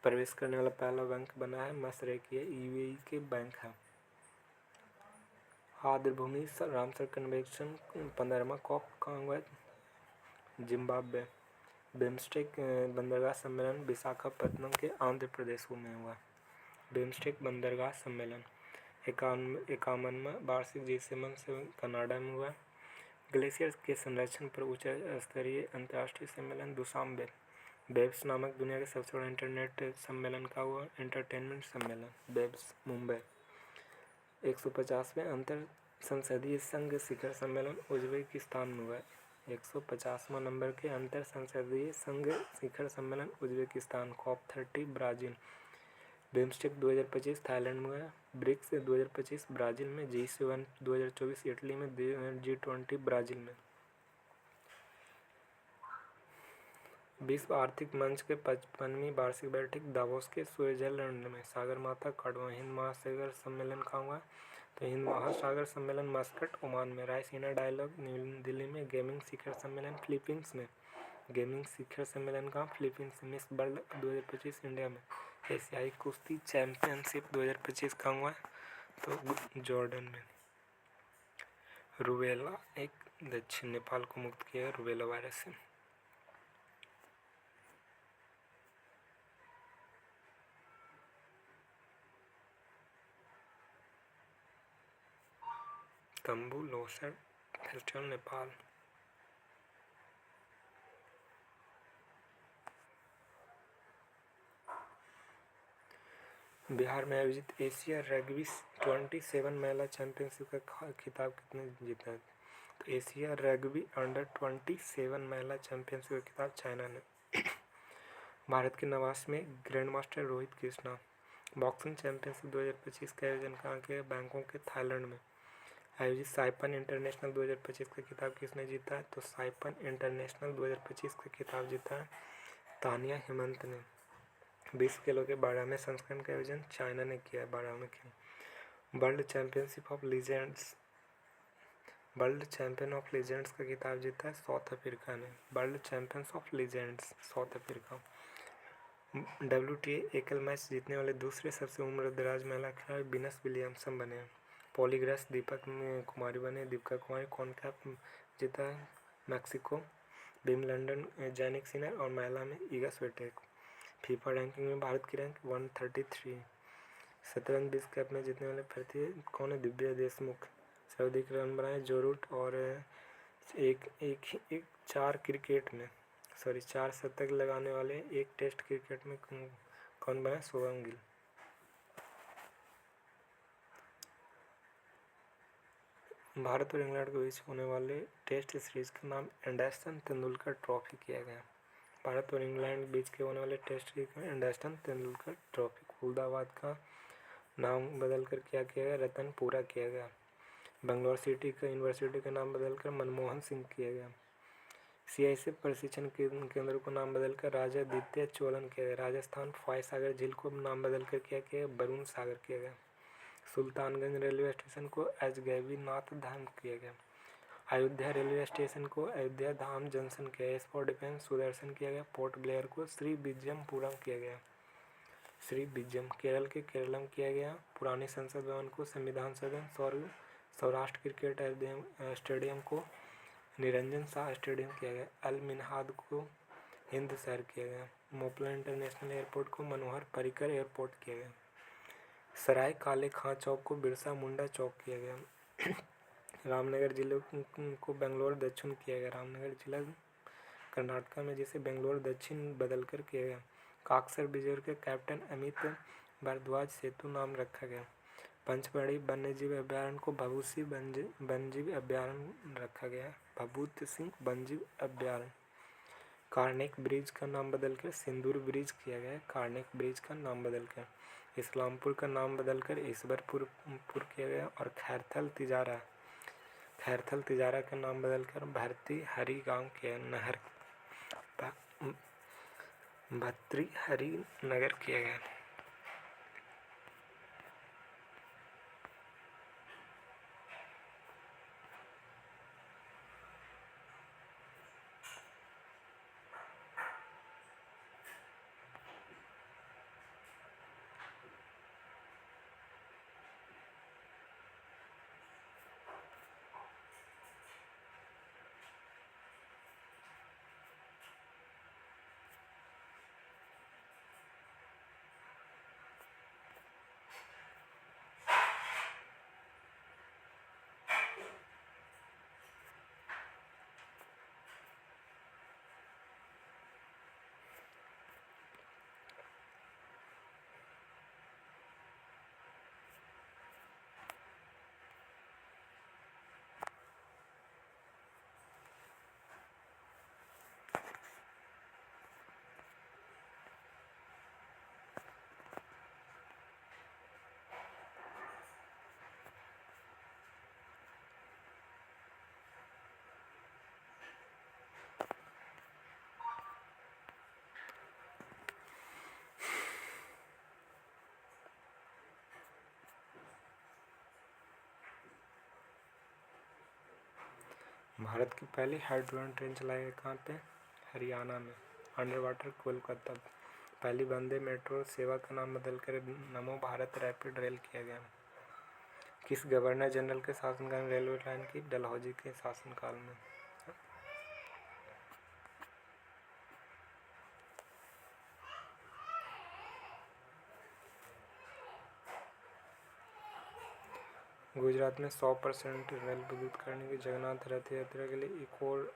प्रवेश करने वाला पहला बैंक बना है। मशरक ये UAE के बैंक है। आर्द्रभूमि रामसर कन्वेंशन 15वां कॉप कहाँ हुआ है? जिम्बाब्वे। बिम्स्टेक बंदरगाह सम्मेलन विशाखापत्तनम के आंध्र प्रदेश में हुआ। बिम्स्टेक बंदरगाह सम्मेलन 51वां वार्षिक G7 कनाडा में हुआ। ग्लेशियर के संरक्षण पर उच्च स्तरीय अंतर्राष्ट्रीय सम्मेलन दुशांबे। बेब्स नामक दुनिया के सबसे बड़ा इंटरनेट सम्मेलन का हुआ एंटरटेनमेंट सम्मेलन बेब्स मुंबई। 150वें अंतर संसदीय संघ शिखर सम्मेलन उज्बेकिस्तान में हुआ। 150वां नंबर के अंतर संसदीय संघ शिखर सम्मेलन Uzbekistan. COP30 Brazil. BIMSTEC 2025 Thailand में हुआ। ब्रिक्स 2025 ब्राज़ील में। G7 2024 इटली में। G20 ब्राज़ील में। विश्व आर्थिक मंच के 55वीं वार्षिक बैठक दावोस के स्विट्जरलैंड में। सागरमाथा काटवा। हिंद महासागर सम्मेलन कहाँ हुआ? तो हिंद महासागर सम्मेलन मस्कट ओमान में। रायसीना डायलॉग दिल्ली में। गेमिंग शिखर सम्मेलन फिलीपींस में। गेमिंग शिखर सम्मेलन कहाँ? फिलीपींस। मिस वर्ल्ड 2025 इंडिया में। एशियाई कुश्ती चैंपियनशिप 2025 कहाँ हुआ? तो जॉर्डन में। रूबेला एक दक्षिण नेपाल को मुक्त किया रूबेला वायरस से। तंबू लोसर फेस्टिवल नेपाल। बिहार में आयोजित एशिया रग्बी 27 महिला चैंपियनशिप का खिताब कितने जीता है? तो एशिया रग्बी अंडर 27 महिला चैंपियनशिप का खिताब चाइना ने। भारत के 89वें grand master Rohit Krishna. Boxing championship 2025 का आयोजन कहाँ किया? बैंकॉक के थाईलैंड में आयोजित साइपन इंटरनेशनल 2025 का खिताब किसने जीता है? तो साइपन इंटरनेशनल 2025 का खिताब जीता है तानिया हेमंत ने। 20 किलो के 12वें संस्करण का आयोजन चाइना ने किया है। 12वें खेल world championship of legends world champion of legends का खिताब जीता है साउथ अफ्रीका ने। World champions of legends south Africa. WTA एकल मैच जीतने वाले दूसरे सबसे उम्रदराज महिला खिलाड़ी वीनस विलियम्सन बने हैं। पॉलीग्रेस दीपक कुमारी बने। दीपिका कुमारी कॉनकैफ जीता है मैक्सिको। विंबलडन जैनिक सिनर और महिला में ईगा स्विटेक। फीफा रैंकिंग में भारत की रैंक 133। शतरंज विश्व कप में जीतने वाले भारतीय कौन है? दिव्या देशमुख। सर्वाधिक रन बनाए जो रूट और एक 4 शतक लगाने वाले एक टेस्ट क्रिकेट में कौन बना? शुभमन गिल। भारत और इंग्लैंड के बीच होने वाले टेस्ट सीरीज का नाम एंडरसन तेंदुलकर ट्रॉफी किया गया। भारत और इंग्लैंड के बीच के होने वाले टेस्ट सीरीज में एंडरसन तेंदुलकर ट्रॉफी। फुलदाबाद का नाम बदलकर क्या किया गया? रतनपुरा किया गया। बेंगलोर सिटी का यूनिवर्सिटी का नाम बदलकर मनमोहन सिंह किया गया। CISF प्रशिक्षण केंद्र को नाम बदलकर राजादित्य चोलन किया गया। राजस्थान फॉय सागर झील को नाम बदलकर क्या किया गया? वरुण सागर किया गया। सुल्तानगंज रेलवे स्टेशन को अजगैबी नाथ धाम किया गया। अयोध्या रेलवे स्टेशन को अयोध्या धाम जंक्शन किया गया। स्पॉट डिफेंस सुदर्शन किया गया। पोर्ट ब्लेयर को श्री विजयमपुरम किया गया। श्री विजयम। केरल के केरलम किया गया। पुरानी संसद भवन को संविधान सदन। सौराष्ट्र क्रिकेट स्टेडियम को निरंजन शाह स्टेडियम किया गया। अल मिनहाद को हिंद शहर किया गया। मोपला इंटरनेशनल एयरपोर्ट को मनोहर पर्रिकर एयरपोर्ट किया गया। सराय काले खां चौक को बिरसा मुंडा चौक किया गया। रामनगर जिले को बेंगलोर दक्षिण किया गया। रामनगर जिला कर्नाटका में जिसे बेंगलोर दक्षिण बदलकर किया गया। काकसर बिजोर के कैप्टन अमित भारद्वाज सेतु नाम रखा गया। पंचमढ़ी वन्यजीव अभ्यारण्य को भभूत वन्यजीव अभ्यारण्य रखा गया। भभूत सिंह वन्यजीव अभ्यारण्य। कार्नेक ब्रिज का नाम बदलकर सिंदूर ब्रिज किया गया। कार्नेक ब्रिज का नाम बदलकर। इस्लामपुर का नाम बदलकर ईश्वरपुर किया गया। और खैरथल तिजारा का नाम बदलकर भर्ती हरी गांव किया नहर भर्तृ हरि नगर किया गया। भारत की पहली हाइड्रोजन ट्रेन चलाई गई कहाँ पे? हरियाणा में। Under water Kolkata. पहली वंदे मेट्रो सेवा का नाम बदलकर नमो भारत रैपिड रेल किया गया। किस गवर्नर जनरल के शासनकाल में रेलवे लाइन की? डलहौजी के शासनकाल में। गुजरात में 100% रेल विद्युतीकरण की जगन्नाथ रथ यात्रा के लिए इकोर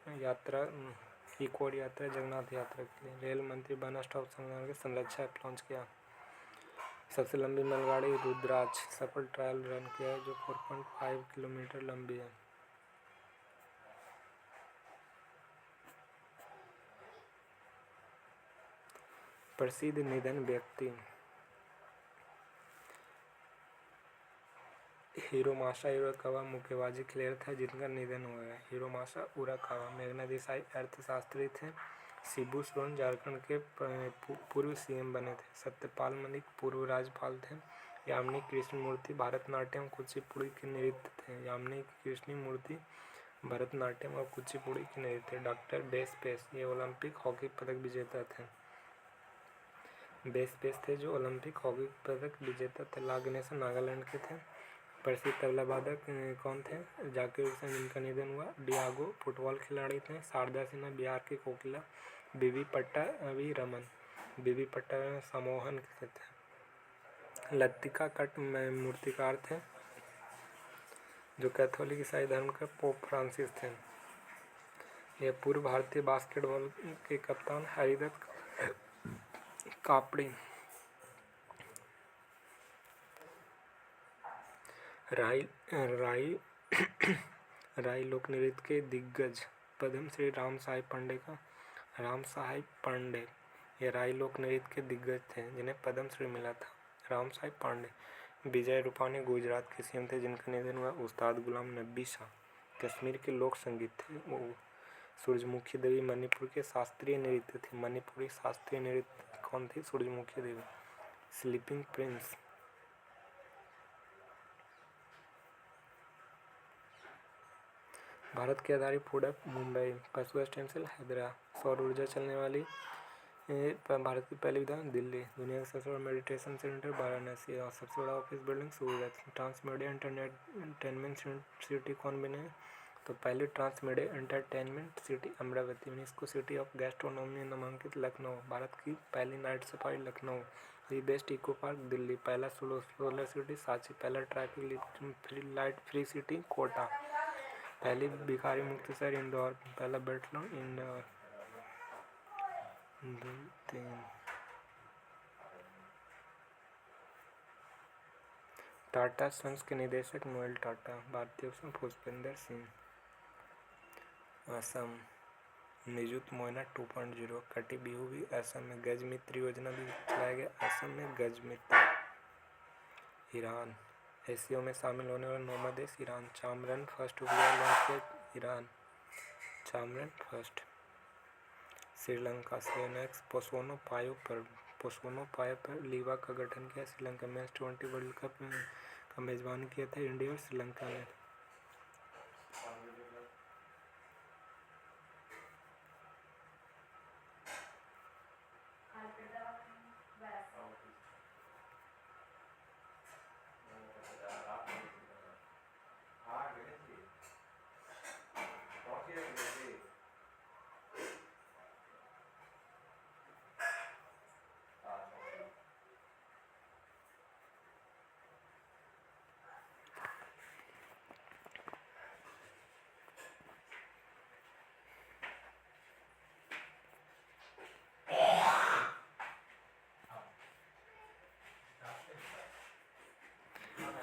यात्रा जगन्नाथ यात्रा के लिए। रेल मंत्री बन स्टॉप संग्रह के संरक्षा ऐप लॉन्च किया। सबसे लंबी मालगाड़ी रुद्राक्ष सफल ट्रायल रन किया है जो 4.5 किलोमीटर लंबी है। प्रसिद्ध निधन व्यक्ति हिरोमासा उराकावा मुक्केबाजी खिलाड़ी था जिनका निधन हुआ है। हिरोमासा उराकावा मेघना देसाई अर्थशास्त्री थे। शिबू सोरेन झारखंड के पूर्व सीएम बने थे। सत्यपाल मलिक पूर्व राज्यपाल थे। यामिनी कृष्णमूर्ति भरतनाट्यम कुचिपुड़ी के नृत्य थे। यामिनी कृष्णमूर्ति भरतनाट्यम और कुचिपुड़ी के नृत्य थे। डॉक्टर बेस पेस ये ओलंपिक हॉकी पदक विजेता थे। बेस पेस थे जो ओलंपिक हॉकी पदक विजेता थे। ला गणेशन नागालैंड के थे। प्रसिद्ध तबला वादक कौन थे? जाकिर हुसैन जिनका निधन हुआ। डियागो फुटबॉल खिलाड़ी थे। शारदा सिन्हा बिहार की कोकिला। बीबी पट्टावी रमन बीबी पट्टा समोहन के थे। लतिका कट मूर्तिकार थे जो कैथोलिक ईसाई धर्म के पोप फ्रांसिस थे। यह पूर्व भारतीय बास्केटबॉल के कप्तान हरिदत्त कापड़ी। राई लोक नृत्य के दिग्गज पद्मश्री राम साहेब पांडे ये राई लोक नृत्य के दिग्गज थे जिन्हें पद्मश्री मिला था। राम साहेब पांडे। विजय रूपाणी गुजरात के सीएम थे जिनका निधन हुआ। उस्ताद गुलाम नबी शाह कश्मीर के लोक संगीत थे। वो सूरजमुखी देवी मणिपुर के शास्त्रीय नृत्य थे। मणिपुरी शास्त्रीय नृत्य कौन थी? सूरजमुखी देवी। स्लीपिंग प्रिंस भारत की आधारित फूड ऐप मुंबई। पशु स्टेम सेल हैदराबाद। सौर ऊर्जा चलने वाली भारत की पहली विधान दिल्ली। दुनिया का सबसे बड़ा मेडिटेशन सेंटर वाराणसी और सबसे बड़ा office building Surat. Transmedia entertainment city कौन बने? तो पहली transmedia entertainment city Amravati. UNESCO city of gastronomy नामांकित लखनऊ। भारत की पहली night safari Lucknow. The best eco park Delhi. पहला सोलर सिटी सांची। पहला traffic light free city Kota. पहली भिखारी मुक्त शहर इंदौर। पहला belt loan Indore. 2 3 Tata sons के निदेशक नोएल टाटा। भारतीय ऑप्शन पुष्पेंद्र सिंह। असम निजुत मोयना 2.0। कटी बिहू भी असम में। गज मित्र योजना भी चलाया गया असम में। गज मित्र। ईरान एससीओ में शामिल होने वाला 9वां देश ईरान। चामरन फर्स्ट उपग्रह लॉन्च किया ईरान। चामरन फर्स्ट। श्रीलंका सेनेक्स पोसोनो पायो पर लीवा का गठन किया। श्रीलंका मेंस 20 वर्ल्ड कप का मेजबानी किया था इंडिया और श्रीलंका ने।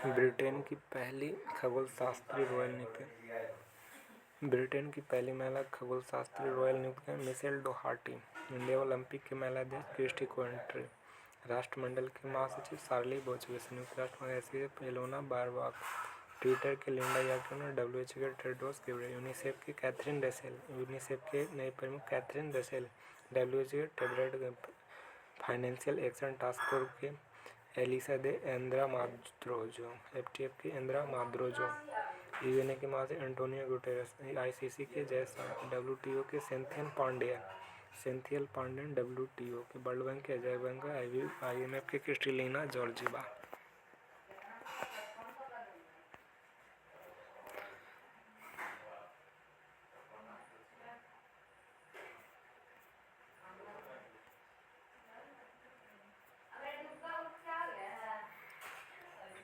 ब्रिटेन की पहली खगोलशास्त्री रॉयल नियुक्त। ब्रिटेन की पहली महिला खगोलशास्त्री रॉयल नियुक्त है मिशेल डोहार्टी। इंडिया ओलंपिक के महिला अध्यक्ष क्रिस्टी कोएंट्री। राष्ट्रमंडल के महासचिव शार्ली बोचवे। संयुक्त राष्ट्र महासचिव एलोना बारबाक। ट्विटर के लिंडा यार्टन और डब्ल्यूएचओ के टेड्रोस गैब्रियल। यूनिसेफ की कैथरीन रसेल। यूनिसेफ के नए प्रमुख कैथरीन रसेल। डब्ल्यूएचओ के Tedros. Financial action task force के एलिसा दे एंद्रा माद्रोजो। एफएटीएफ की एंद्रा माद्रोजो। यूएनए के महासचिव एंटोनियो गुटेरेस। आईसीसी के जयशाह। डब्ल्यूटीओ के सेंथिल पांडियन। डब्ल्यूटीओ के वर्ल्ड बैंक के अजय बंगा। आईएमएफ के क्रिस्टलिना जॉर्जिवा।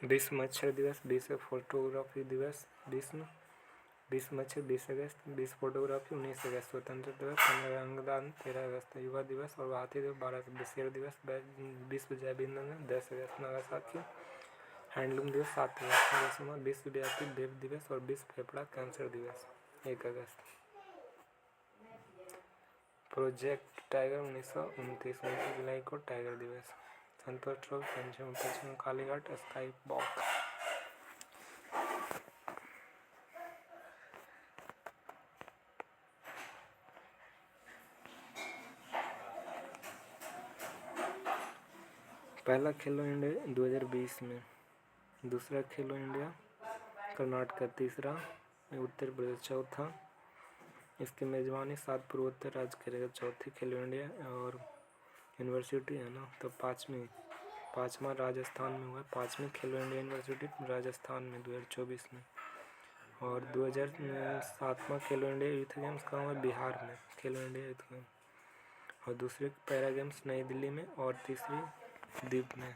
विश्व मच्छर दिवस, विश्व फोटोग्राफी दिवस, विश्व मच्छर 20 अगस्त, विश्व फोटोग्राफी 19 अगस्त, स्वतंत्रता दिवस 15 अंगदान 13 अगस्त, युवा दिवस और भारतीय दिवस 12 शेर दिवस, विश्व जैव ईंधन 10 अगस्त, नागासाकी हैंडलूम दिवस 7 अगस्त, हिरोशिमा विश्वव्यापी वेब दिवस और विश्व फेफड़ा कैंसर दिवस 1 अगस्त। प्रोजेक्ट टाइगर 1929 जुलाई को टाइगर दिवस। संतोष ट्रॉफी पश्चिम कालीघाट स्काई वॉक। पहला खेलो इंडिया 2020 में, दूसरा खेलो इंडिया कर्नाटक, तीसरा उत्तर प्रदेश, चौथा इसकी मेज़बानी 7 पूर्वोत्तर राज्य करेगा। चौथी खेलो इंडिया और यूनिवर्सिटी है ना, तो पाँचवा राजस्थान में हुआ। 5वीं खेलो इंडिया यूनिवर्सिटी राजस्थान में 2024 में। और 2007वां खेलो इंडिया यूथ गेम्स कहाँ हुआ? बिहार में खेलो इंडिया यूथ गेम्स। और दूसरे पैरा गेम्स नई दिल्ली में और तीसरी द्वीप में।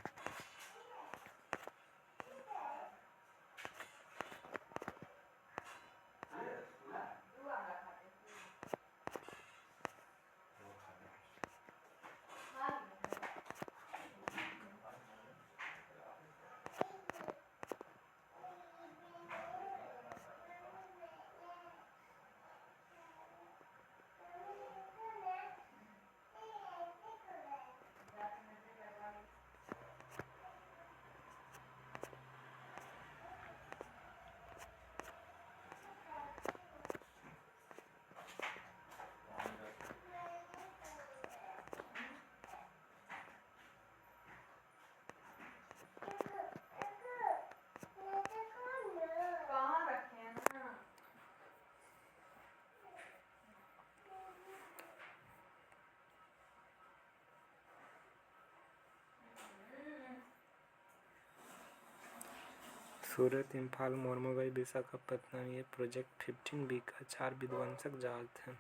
सूरत, इम्फाल, मोरमुगाई, विशाखापत्तनम ये प्रोजेक्ट 15B का 4 विध्वंसक जहाज थे।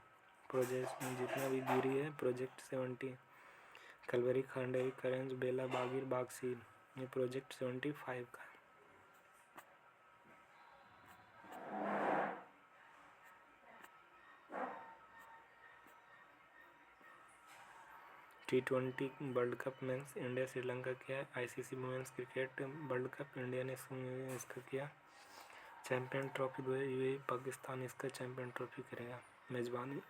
प्रोजेक्ट में जितना भी गिरी है प्रोजेक्ट 70, कलवरी, खंडेरी, करंज, बेला, बागीर, बागसीर, ये प्रोजेक्ट 75 का। T20 world cup men's India Sri Lanka किया है। ICC women's cricket world cup India ने इसका किया। चैंपियन ट्रॉफी UAE पाकिस्तान इसका चैंपियन ट्रॉफी करेगा मेजबानी।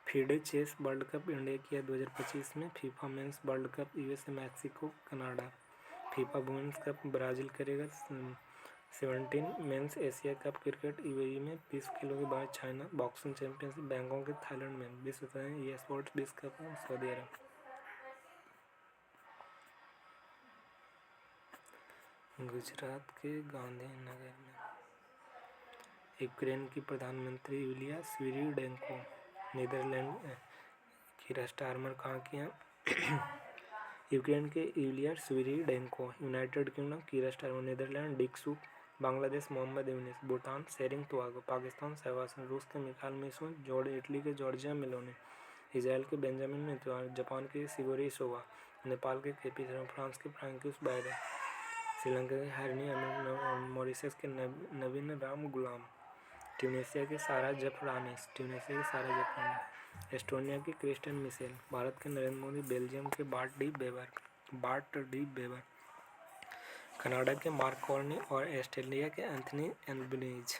FIDE chess world cup India किया 2025 में। FIFA men's world cup USA Mexico Canada. FIFA women's cup Brazil करेगा। 17 men's Asia cup cricket UAE में। 20 किलो के बाद चाइना। बॉक्सिंग चैंपियनशिप बैंकॉक के थाईलैंड में। विश्व sports 20 cup Saudi Arabia. Gujarat के गांधीनगर में यूक्रेन की प्रधानमंत्री यूलिया स्विरिडेंको। नीदरलैंड की राष्ट्रमर कहाँ की हैं? यूक्रेन के यूलिया स्विरिडेंको। यूनाइटेड किंगडम की राष्ट्रमर Netherlands Dick Schoof. Bangladesh Mohammad Yunus. Bhutan Tshering Tobgay. Pakistan सहवासन। रूस के मिखाइल मिशून। इटली के जॉर्जिया मेलोनी। इजराइल के बेंजामिन नेतन्याहू। जापान के शिगोरो इसोबा। नेपाल के केपी शर्मा। फ्रांस के फ्रैंकोइस बायरे। श्रीलंका के हरिनी। मॉरिशस के नवीन राम गुलाम। ट्यूनीशिया के सारा जफरानी। एस्टोनिया के क्रिस्टियन मिशेल। भारत के नरेंद्र मोदी। बेल्जियम के बार्ट डी बेवर। कनाडा के मार्क कॉर्नी और ऑस्ट्रेलिया के एंथनी एल्बनीज।